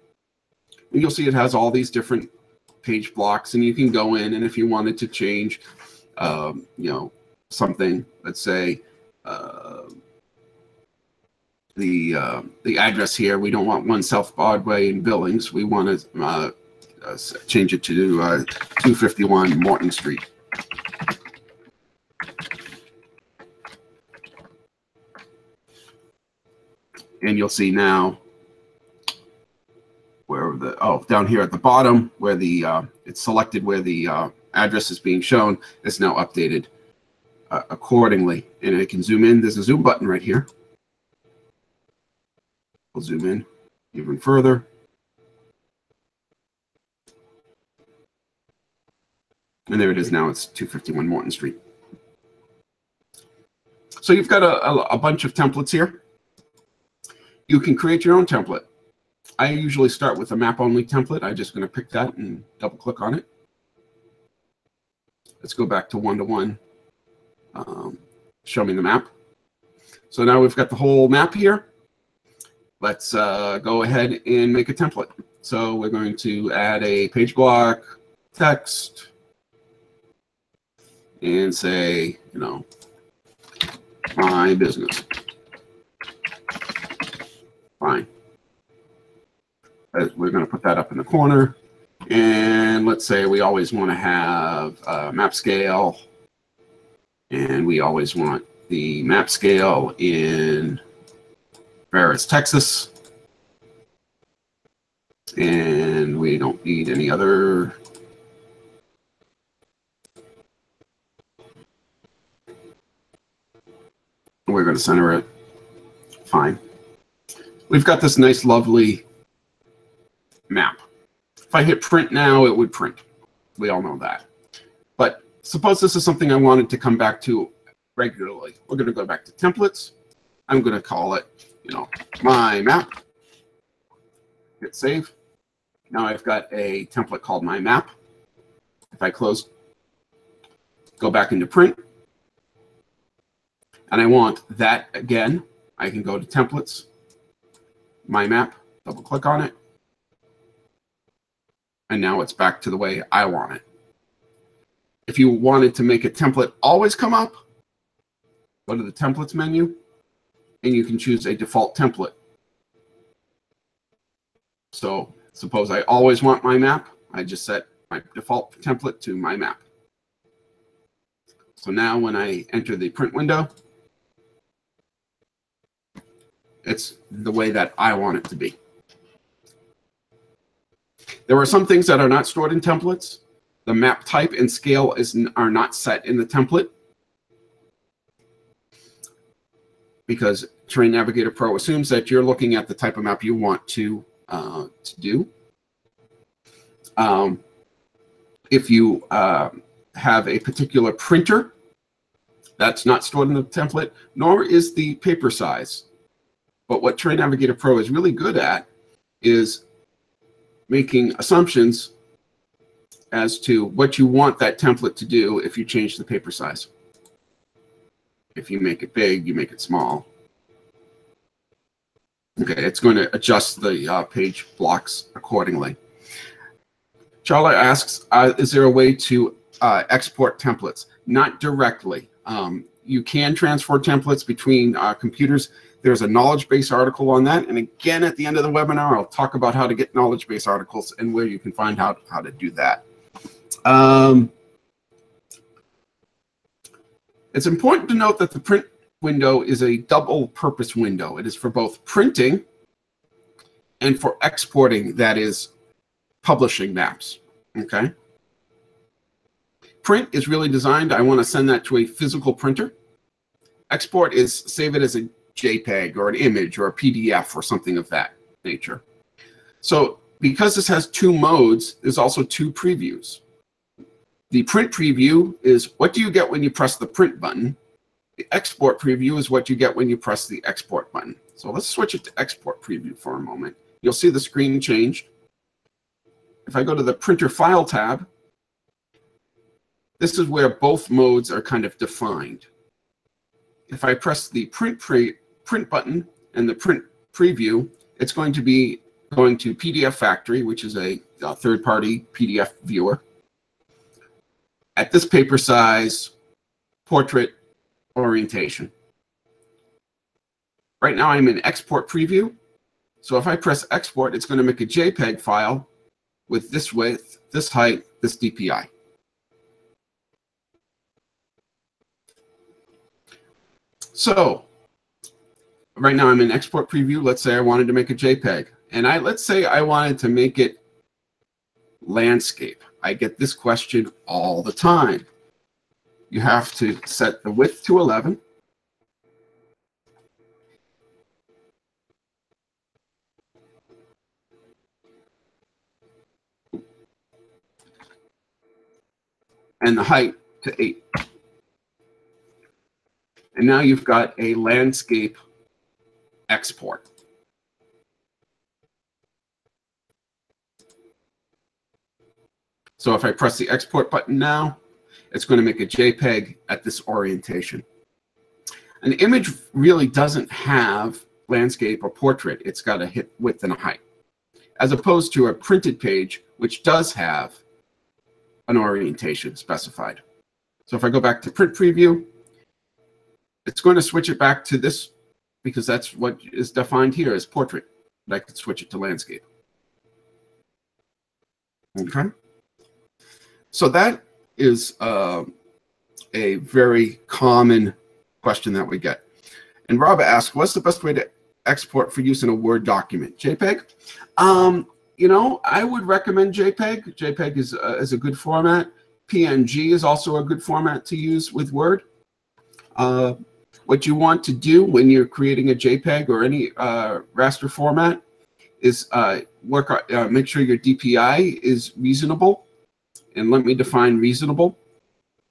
And you'll see it has all these different page blocks, and you can go in, and if you wanted to change, you know, something, let's say the address here, we don't want 1 South Broadway in Billings. We want to change it to 251 Morton Street. And you'll see now where down here at the bottom where the it's selected where the address is being shown, it's now updated accordingly. And I can zoom in. There's a zoom button right here. We'll zoom in even further. And there it is now. It's 251 Morton Street. So you've got a bunch of templates here. You can create your own template. I usually start with a map-only template. I'm just going to pick that and double-click on it. Let's go back to one-to-one. Show me the map. So now we've got the whole map here. Let's go ahead and make a template. So we're going to add a page block, text, and say, you know, my business. Fine. We're going to put that up in the corner. And let's say we always want to have map scale. And we always want the map scale in Ferris, Texas. And we don't need any other. We're going to center it. Fine. We've got this nice, lovely map. If I hit print now, it would print. We all know that. But suppose this is something I wanted to come back to regularly. We're going to go back to templates. I'm going to call it, you know, my map. Hit save. Now I've got a template called my map. If I close, go back into print, and I want that again, I can go to templates, my map, double click on it, and now it's back to the way I want it. If you wanted to make a template always come up, go to the templates menu, and you can choose a default template. So suppose I always want my map. I just set my default template to my map. So now when I enter the print window, it's the way that I want it to be. There are some things that are not stored in templates. The map type and scale are not set in the template because Terrain Navigator Pro assumes that you're looking at the type of map you want to do. If you have a particular printer, that's not stored in the template, nor is the paper size. But what Terrain Navigator Pro is really good at is making assumptions as to what you want that template to do if you change the paper size. If you make it big, you make it small. Okay, it's going to adjust the page blocks accordingly. Charlotte asks, is there a way to export templates? Not directly. You can transfer templates between computers. There's a knowledge base article on that. And again, at the end of the webinar, I'll talk about how to get knowledge base articles and where you can find out how to do that. It's important to note that the print window is a double purpose window. It is for both printing and for exporting, that is, publishing maps. Okay. Print is really designed, I want to send that to a physical printer. Export is save it as a JPEG or an image or a PDF or something of that nature. So because this has two modes, there's also two previews. The print preview is what do you get when you press the print button. The export preview is what you get when you press the export button. So let's switch it to export preview for a moment. You'll see the screen change. If I go to the printer file tab, this is where both modes are kind of defined. If I press the print button and the print preview, it's going to be going to PDF Factory, which is a third-party PDF viewer. At this paper size, portrait orientation. Right now I'm in export preview. So if I press export, it's going to make a JPEG file with this width, this height, this DPI. So right now I'm in export preview. Let's say I wanted to make a JPEG. And let's say I wanted to make it landscape. I get this question all the time. You have to set the width to 11. And the height to 8. And now you've got a landscape export. So if I press the export button now, it's going to make a JPEG at this orientation. An image really doesn't have landscape or portrait. It's got a hit width and a height, as opposed to a printed page, which does have an orientation specified. So if I go back to print preview, it's going to switch it back to this because that's what is defined here as portrait. But I could switch it to landscape. Okay. So that is a very common question that we get. And Rob asked, what's the best way to export for use in a Word document? JPEG? You know, I would recommend JPEG. JPEG is a good format. PNG is also a good format to use with Word. What you want to do when you're creating a JPEG or any raster format is make sure your DPI is reasonable. And let me define reasonable.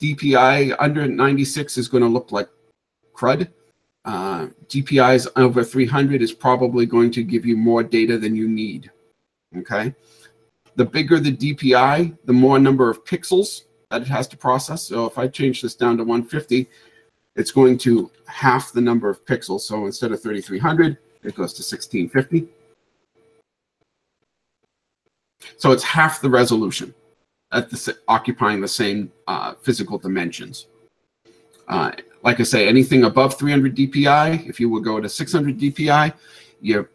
DPI under 96 is going to look like crud. DPIs over 300 is probably going to give you more data than you need. Okay. The bigger the DPI, the more number of pixels that it has to process. So if I change this down to 150, it's going to half the number of pixels. So instead of 3300, it goes to 1650. So it's half the resolution. occupying the same physical dimensions. Like I say, anything above 300 dpi, if you would go to 600 dpi, you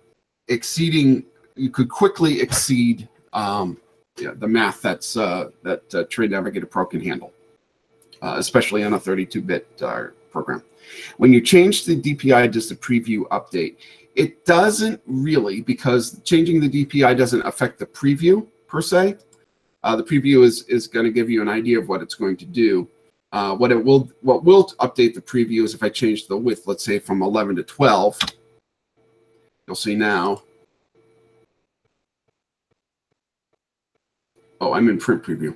could quickly exceed the math that Trade Navigator Pro can handle, especially on a 32-bit program. When you change the DPI, does the preview update? It doesn't really, because changing the DPI doesn't affect the preview per se. The preview is going to give you an idea of what it's going to do. What will update the preview is if I change the width, let's say from 11 to 12. You'll see now. Oh, I'm in print preview.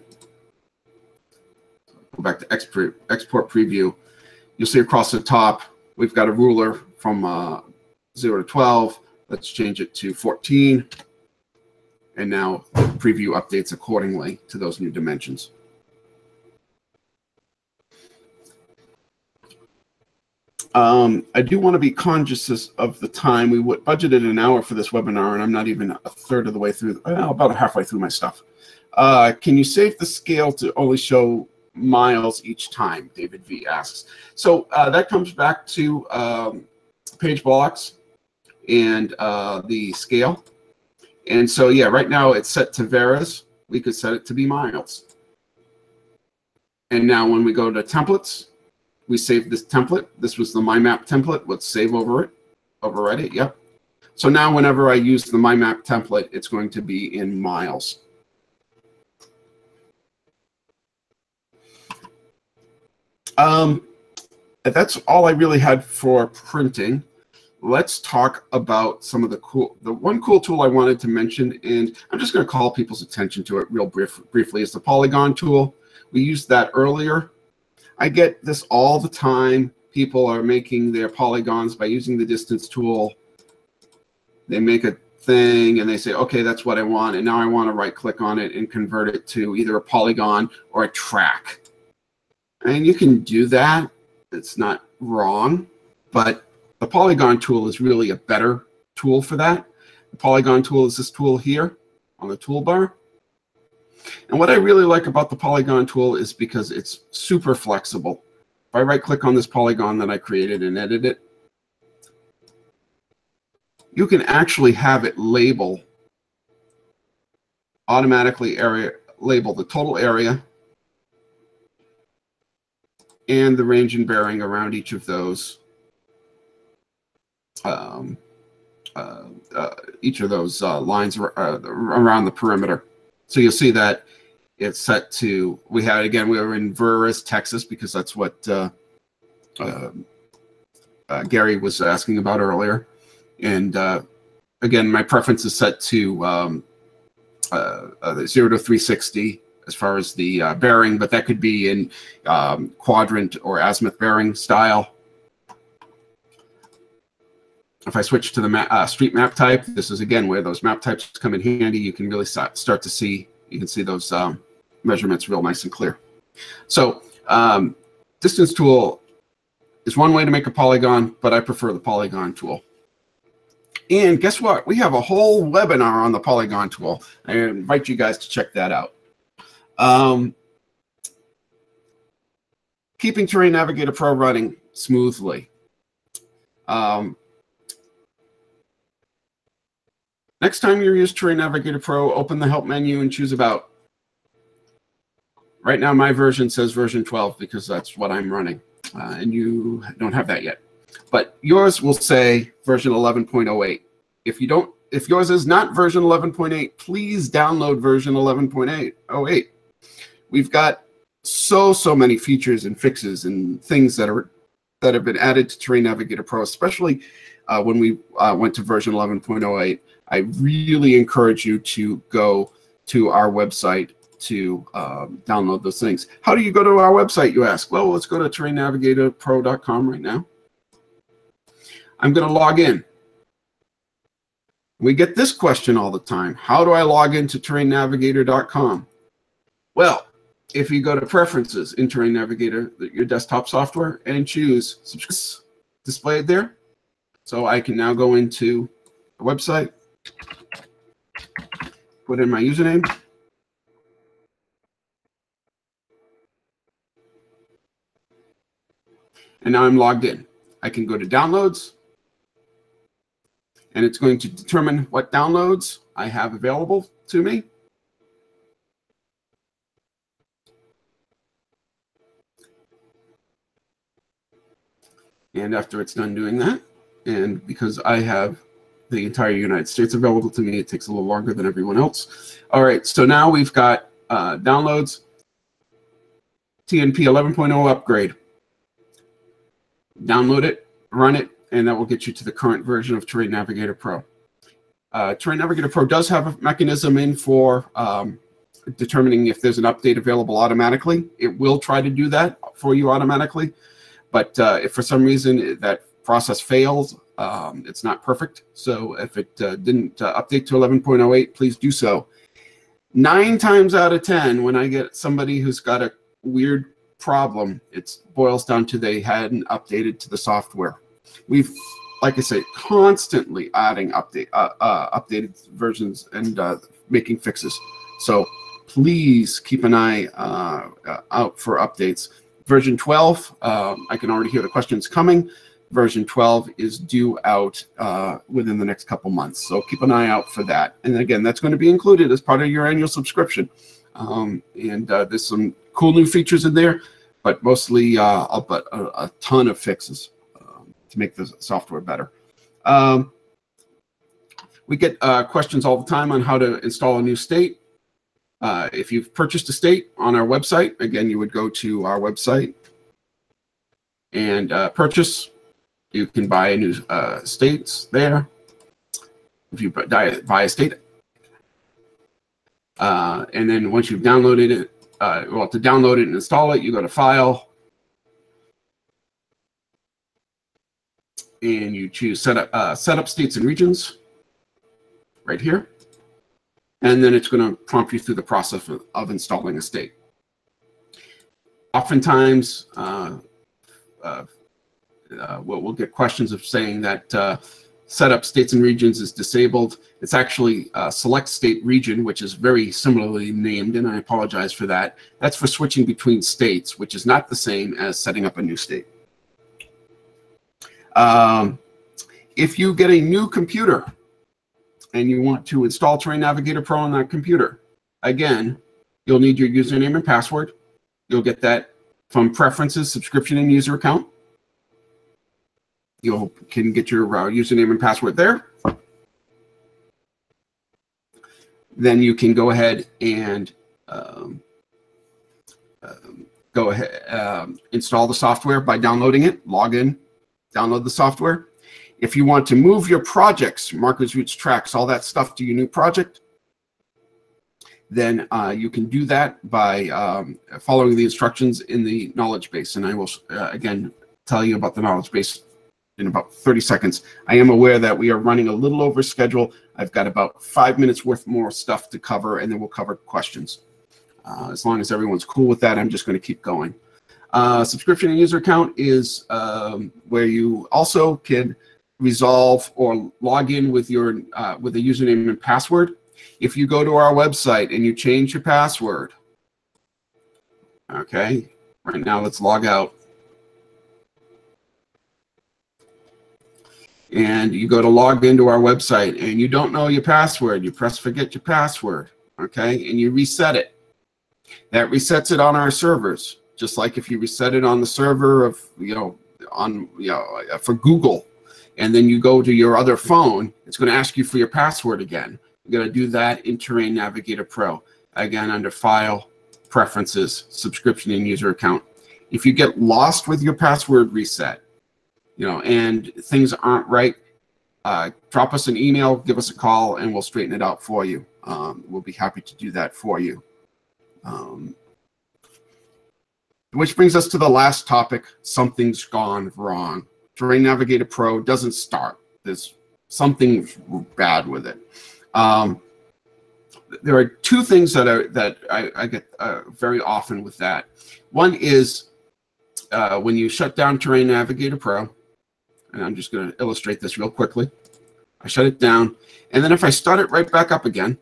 Go back to export preview. You'll see across the top, we've got a ruler from 0 to 12. Let's change it to 14. And now the preview updates accordingly to those new dimensions. I do want to be conscious of the time. We budgeted an hour for this webinar, and I'm not even a third of the way through, about halfway through my stuff. Can you save the scale to only show miles each time? David V asks. So that comes back to page blocks and the scale. And so, yeah, right now it's set to varas. We could set it to be miles. And now when we go to templates, we save this template. This was the My Map template. Let's save overwrite it. Yep. So now whenever I use the My Map template, it's going to be in miles. That's all I really had for printing. Let's talk about some of the one cool tool I wanted to mention, and I'm just going to call people's attention to it real briefly, is the polygon tool. We used that earlier. I get this all the time. People are making their polygons by using the distance tool. They make a thing and they say, okay, that's what I want. And now I want to right click on it and convert it to either a polygon or a track. And you can do that. It's not wrong, but the polygon tool is really a better tool for that. The polygon tool is this tool here on the toolbar. And what I really like about the polygon tool is because it's super flexible. If I right click on this polygon that I created and edit it, you can actually have it automatically label the total area and the range and bearing around each of those lines around the perimeter. So you'll see that it's set to, we were in Veras, Texas, because that's what Gary was asking about earlier. And again, my preference is set to 0 to 360 as far as the bearing, but that could be in quadrant or azimuth bearing style. If I switch to the street map type, this is again where those map types come in handy. You can really start to see, you can see those measurements real nice and clear. So distance tool is one way to make a polygon, but I prefer the polygon tool. And guess what? We have a whole webinar on the polygon tool. I invite you guys to check that out. Keeping Terrain Navigator Pro running smoothly. Next time you use Terrain Navigator Pro, open the Help menu and choose About. Right now, my version says version 12 because that's what I'm running, and you don't have that yet. But yours will say version 11.08. If yours is not version 11.8, please download version 11.08. We've got so many features and fixes and things that have been added to Terrain Navigator Pro, especially when we went to version 11.08. I really encourage you to go to our website to download those things. How do you go to our website, you ask? Well, let's go to terrainnavigatorpro.com right now. I'm going to log in. We get this question all the time. How do I log into terrainnavigator.com? Well, if you go to Preferences in Terrain Navigator, your desktop software, and choose displayed there. So I can now go into the website, put in my username, and now I'm logged in. I can go to downloads, and it's going to determine what downloads I have available to me. And after it's done doing that, and because I have the entire United States available to me, it takes a little longer than everyone else. All right, so now we've got downloads, TNP 11.0 upgrade. Download it, run it, and that will get you to the current version of Terrain Navigator Pro. Terrain Navigator Pro does have a mechanism in for determining if there's an update available automatically. It will try to do that for you automatically, but if for some reason that process fails, it's not perfect. So if it didn't update to 11.08, please do so. 9 times out of 10, when I get somebody who's got a weird problem, it boils down to they hadn't updated to the software. We've, like I say, constantly adding updated versions and making fixes. So please keep an eye out for updates. Version 12, I can already hear the questions coming. Version 12 is due out within the next couple months. So keep an eye out for that. And again, that's going to be included as part of your annual subscription. There's some cool new features in there, but mostly a ton of fixes to make the software better. We get questions all the time on how to install a new state. If you've purchased a state on our website, again, you would go to our website and purchase. You can buy a new states there. If you buy a state, and then once you've downloaded it, well, to download it and install it, you go to File, and you choose Set up States and Regions right here, and then it's going to prompt you through the process of installing a state. Oftentimes, we'll get questions of saying that Set up States and Regions is disabled. It's actually Select State Region, which is very similarly named, and I apologize for that. That's for switching between states, which is not the same as setting up a new state. If you get a new computer and you want to install Terrain Navigator Pro on that computer, again, you'll need your username and password. You'll get that from Preferences, Subscription, and User Account. You can get your username and password there. Then you can go ahead and install the software by downloading it, log in, download the software. If you want to move your projects, markers, routes, tracks, all that stuff to your new project, then you can do that by following the instructions in the knowledge base. And I will, again, tell you about the knowledge base in about 30 seconds. I am aware that we are running a little over schedule. I've got about 5 minutes worth more stuff to cover, and then we'll cover questions. As long as everyone's cool with that, I'm just going to keep going. Subscription and user account is where you also can resolve or log in with your with a username and password. If you go to our website and you change your password, okay, right now let's log out. And you go to log into our website and you don't know your password, you press forget your password, okay, and you reset it. That resets it on our servers, just like if you reset it on the server of, for Google, and then you go to your other phone, it's going to ask you for your password again. You're going to do that in Terrain Navigator Pro, again under File, Preferences, Subscription, and User Account. If you get lost with your password reset, and things aren't right, drop us an email, give us a call, and we'll straighten it out for you. We'll be happy to do that for you. Which brings us to the last topic, something's gone wrong. Terrain Navigator Pro doesn't start. There's something bad with it. There are two things that I get very often with that. One is when you shut down Terrain Navigator Pro, and I'm just going to illustrate this real quickly. I shut it down, and then if I start it right back up again,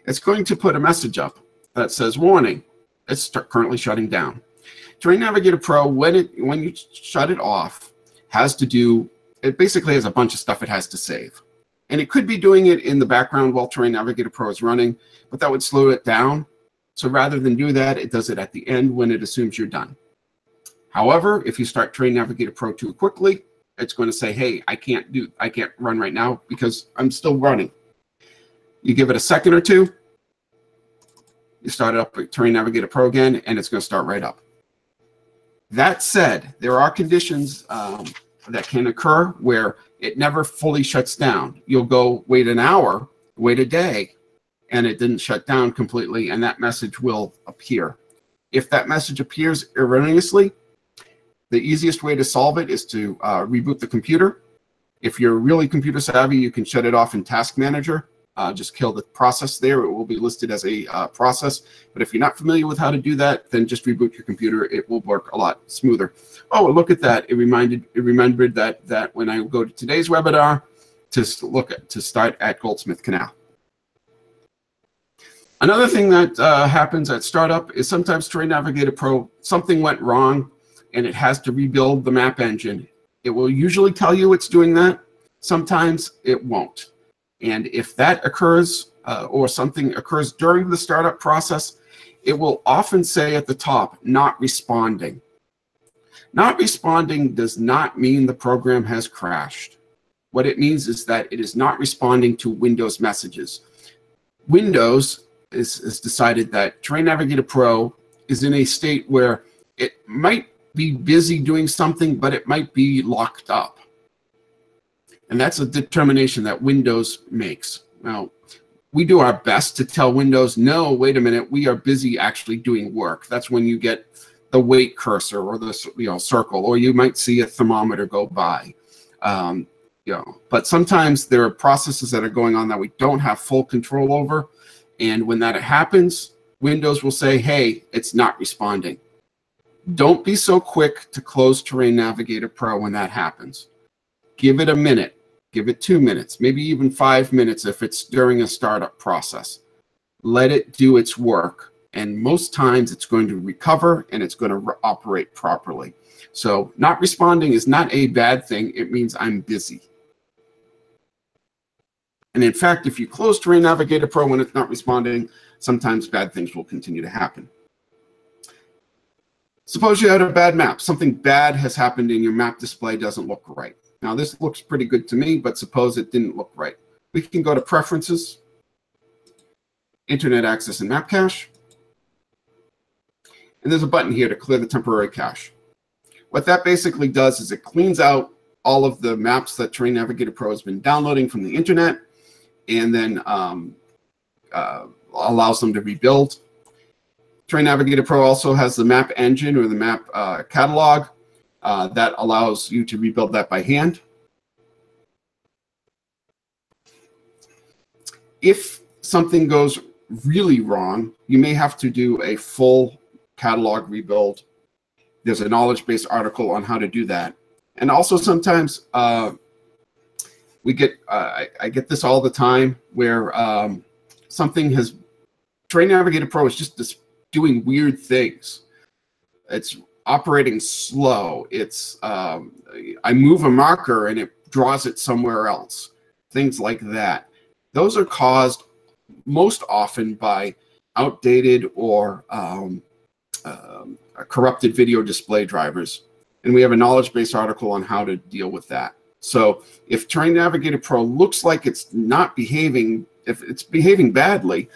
it's going to put a message up that says, warning, it's currently shutting down. Terrain Navigator Pro, when you shut it off, it basically has a bunch of stuff it has to save. And it could be doing it in the background while Terrain Navigator Pro is running, but that would slow it down. So rather than do that, it does it at the end when it assumes you're done. However, if you start Terrain Navigator Pro too quickly, it's going to say, hey, I can't run right now because I'm still running. You give it a second or two, you start it up with Terrain Navigator Pro again, and it's going to start right up. That said, there are conditions that can occur where it never fully shuts down. You'll go wait an hour, wait a day, and it didn't shut down completely, and that message will appear. If that message appears erroneously, the easiest way to solve it is to reboot the computer. If you're really computer savvy, you can shut it off in Task Manager. Just kill the process there. It will be listed as a process. But if you're not familiar with how to do that, then just reboot your computer. It will work a lot smoother. Oh, look at that. It remembered that when I go to today's webinar, to start at Goldsmith Canal. Another thing that happens at startup is sometimes Terrain Navigator Pro, something went wrong and it has to rebuild the map engine. It will usually tell you it's doing that. Sometimes it won't. And if that occurs or something occurs during the startup process, it will often say at the top, not responding. Not responding does not mean the program has crashed. What it means is that it is not responding to Windows messages. Windows has decided that Terrain Navigator Pro is in a state where it might be busy doing something, but it might be locked up. And that's a determination that Windows makes. Now, we do our best to tell Windows, no, wait a minute, we are busy actually doing work. That's when you get the wait cursor or the circle, or you might see a thermometer go by. But sometimes there are processes that are going on that we don't have full control over. And when that happens, Windows will say, hey, it's not responding. Don't be so quick to close Terrain Navigator Pro when that happens. Give it a minute. Give it 2 minutes, maybe even 5 minutes if it's during a startup process. Let it do its work. And most times it's going to recover and it's going to operate properly. So not responding is not a bad thing. It means I'm busy. And in fact, if you close Terrain Navigator Pro when it's not responding, sometimes bad things will continue to happen. Suppose you had a bad map. Something bad has happened and your map display doesn't look right. Now, this looks pretty good to me, but suppose it didn't look right. We can go to Preferences, Internet Access and Map Cache. And there's a button here to clear the temporary cache. What that basically does is it cleans out all of the maps that Terrain Navigator Pro has been downloading from the internet and then allows them to rebuild. Terrain Navigator Pro also has the map engine or the map catalog that allows you to rebuild that by hand. If something goes really wrong, you may have to do a full catalog rebuild. There's a knowledge base article on how to do that. And also sometimes I get this all the time where Terrain Navigator Pro is just doing weird things. It's operating slow. I move a marker and it draws it somewhere else. Things like that. Those are caused most often by outdated or corrupted video display drivers. And we have a knowledge base article on how to deal with that. So if Terrain Navigator Pro looks like it's not behaving, if it's behaving badly,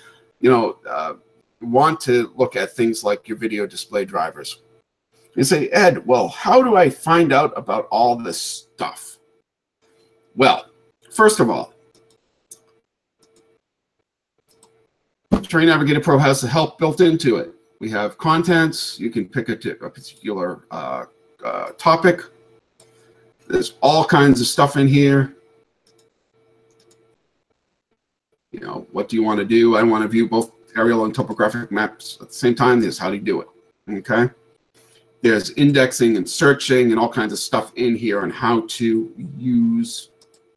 want to look at things like your video display drivers. You say, Ed, well, how do I find out about all this stuff? Well, first of all, Terrain Navigator Pro has the help built into it. We have contents. You can pick a particular topic. There's all kinds of stuff in here. What do you want to do? I want to view both aerial and topographic maps at the same time. This is how do you do it. Okay. There's indexing and searching and all kinds of stuff in here on how to use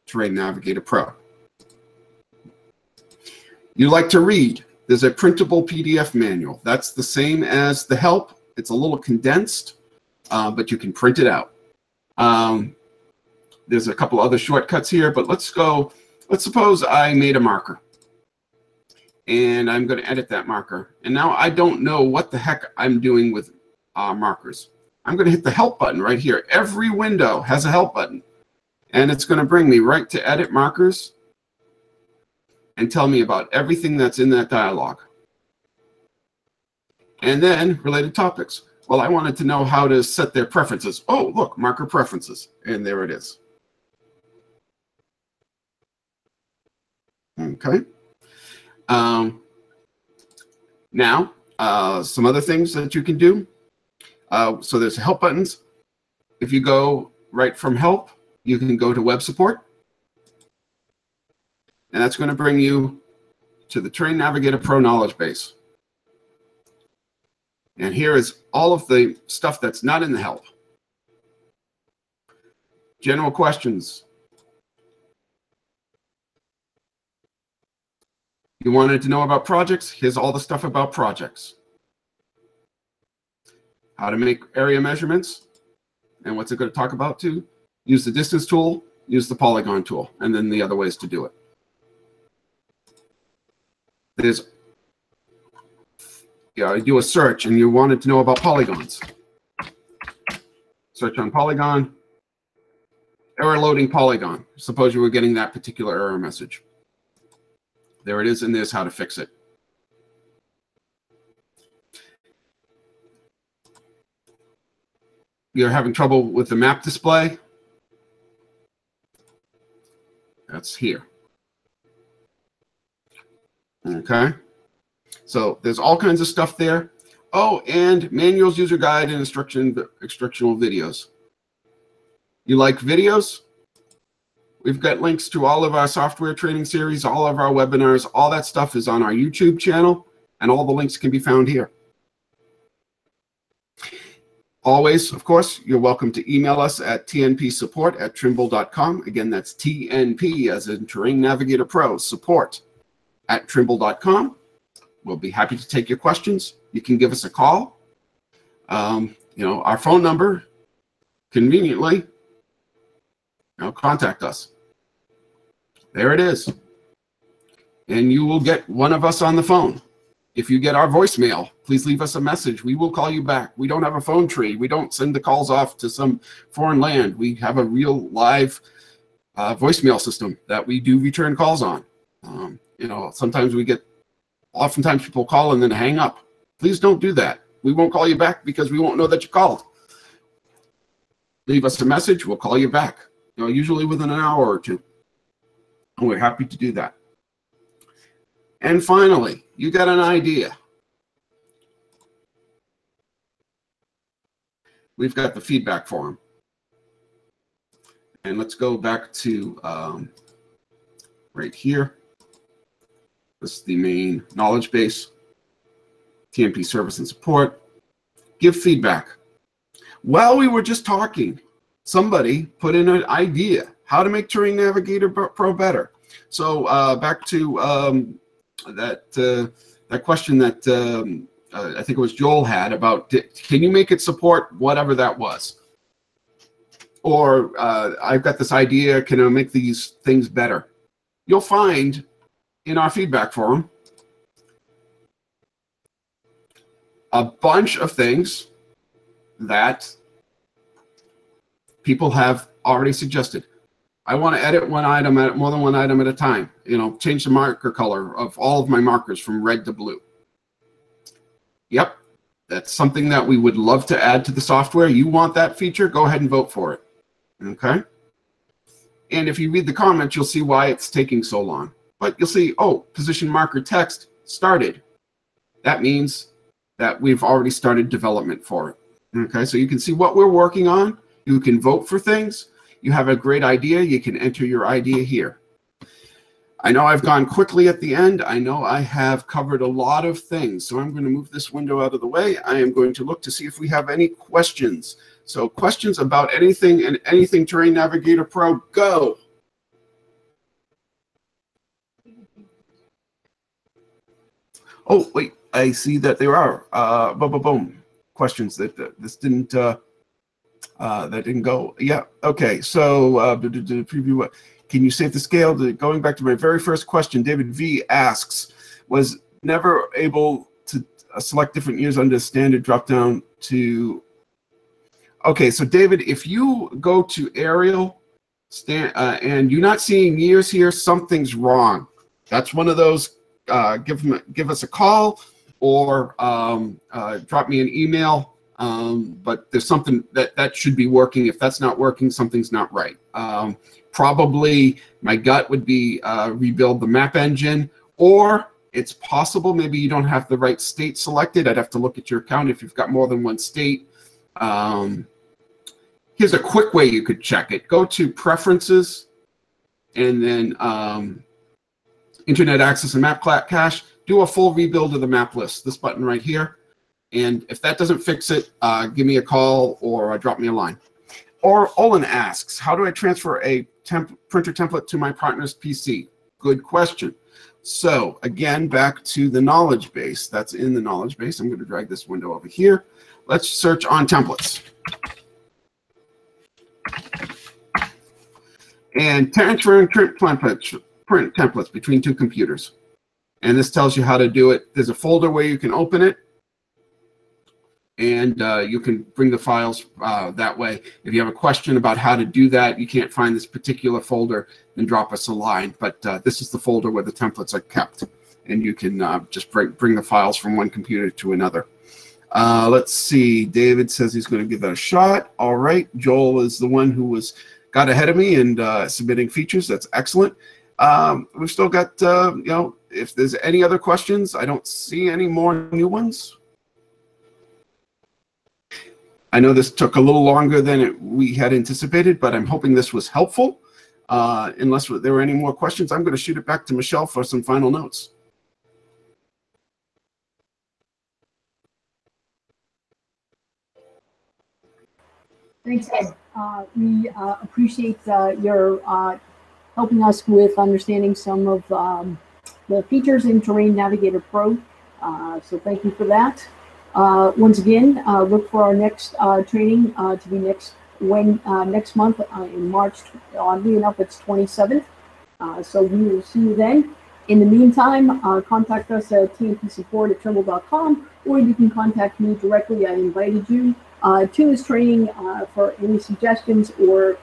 Terrain Navigator Pro. You like to read. There's a printable PDF manual. That's the same as the help, It's a little condensed, but you can print it out. There's a couple other shortcuts here, but let's suppose I made a marker and I'm going to edit that marker. And now I don't know what the heck I'm doing with markers. I'm going to hit the help button right here. Every window has a help button, and it's going to bring me right to edit markers and tell me about everything that's in that dialog. And then related topics. Well, I wanted to know how to set their preferences. Oh, look, marker preferences. And there it is. Okay. Now, some other things that you can do. So there's help buttons. If you go right from help, you can go to web support. And that's going to bring you to the Terrain Navigator Pro knowledge base. And here is all of the stuff that's not in the help. General questions. You wanted to know about projects? Here's all the stuff about projects. How to make area measurements. And what's it going to talk about too? Use the distance tool, use the polygon tool, and then the other ways to do it. There's, you do a search and you wanted to know about polygons. Search on polygon, error loading polygon. Suppose you were getting that particular error message. There it is, and there's how to fix it. You're having trouble with the map display? That's here. Okay. So there's all kinds of stuff there. Oh, and manuals, user guide, and instructional videos. You like videos? We've got links to all of our software training series, all of our webinars. All that stuff is on our YouTube channel, and all the links can be found here. Always, of course, you're welcome to email us at tnpsupport@trimble.com. Again, that's TNP as in Terrain Navigator Pro, support@trimble.com. We'll be happy to take your questions. You can give us a call. Our phone number, conveniently, contact us. There it is. And you will get one of us on the phone. If you get our voicemail, please leave us a message. We will call you back. We don't have a phone tree. We don't send the calls off to some foreign land. We have a real live voicemail system that we do return calls on. Oftentimes people call and then hang up. Please don't do that. We won't call you back because we won't know that you called. Leave us a message. We'll call you back, usually within an hour or two. And we're happy to do that. And finally, you got an idea. We've got the feedback form. And let's go back to right here. This is the main knowledge base, TNP service and support. Give feedback. While we were just talking, somebody put in an idea how to make Terrain Navigator Pro better. So back to that question that I think it was Joel had about, can you make it support whatever that was? Or I've got this idea, can I make these things better? You'll find in our feedback forum a bunch of things that people have already suggested. I want to edit one item more than one item at a time. Change the marker color of all of my markers from red to blue. Yep, that's something that we would love to add to the software. You want that feature? Go ahead and vote for it. Okay. And if you read the comments, you'll see why it's taking so long. But you'll see, position marker text started. That means that we've already started development for it. Okay, so you can see what we're working on. You can vote for things. You have a great idea, you can enter your idea here. I know I've gone quickly at the end. I know I have covered a lot of things. So I'm going to move this window out of the way. I am going to look to see if we have any questions. So questions about anything and anything Terrain Navigator Pro, go. Oh, wait, I see that there are. Boom, boom, boom. questions that this didn't that didn't go. Yeah. Okay. So preview what. Can you save the scale? Going back to my very first question, David V asks, was never able to select different years under standard dropdown to. Okay, so David, if you go to Arial and you're not seeing years here, something's wrong. That's one of those. Give us a call or drop me an email. But there's something that should be working. If that's not working, something's not right. Probably my gut would be rebuild the map engine, or it's possible maybe you don't have the right state selected. I'd have to look at your account if you've got more than one state. Here's a quick way you could check it. Go to Preferences, and then Internet Access and Map Cache. Do a full rebuild of the map list, this button right here. And if that doesn't fix it, give me a call or drop me a line. Or Olin asks, how do I transfer a printer template to my partner's PC? Good question. So again, back to the knowledge base. That's in the knowledge base. I'm going to drag this window over here. Let's search on templates. And transferring print templates between two computers. And this tells you how to do it. There's a folder where you can open it, and you can bring the files that way. If you have a question about how to do that, you can't find this particular folder, then drop us a line. But this is the folder where the templates are kept, and you can just bring the files from one computer to another. Let's see. David says he's going to give that a shot. All right. Joel is the one who got ahead of me and submitting features. That's excellent. We've still got, you know, if there's any other questions, I don't see any more new ones. I know this took a little longer than we had anticipated, but I'm hoping this was helpful. Unless there were any more questions, I'm going to shoot it back to Michelle for some final notes. Thanks, Ed. We appreciate your helping us with understanding some of the features in Terrain Navigator Pro. So thank you for that. Once again, look for our next training to be next month in March. Oddly enough, it's 27th. So we will see you then. In the meantime, contact us at tnpsupport@trimble.com, or you can contact me directly. I invited you to this training for any suggestions or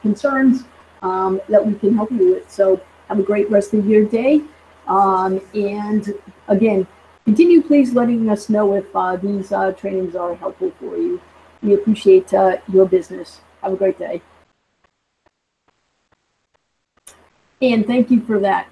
concerns that we can help you with. So have a great rest of your day. And again, continue please letting us know if these trainings are helpful for you. We appreciate your business. Have a great day. And thank you for that.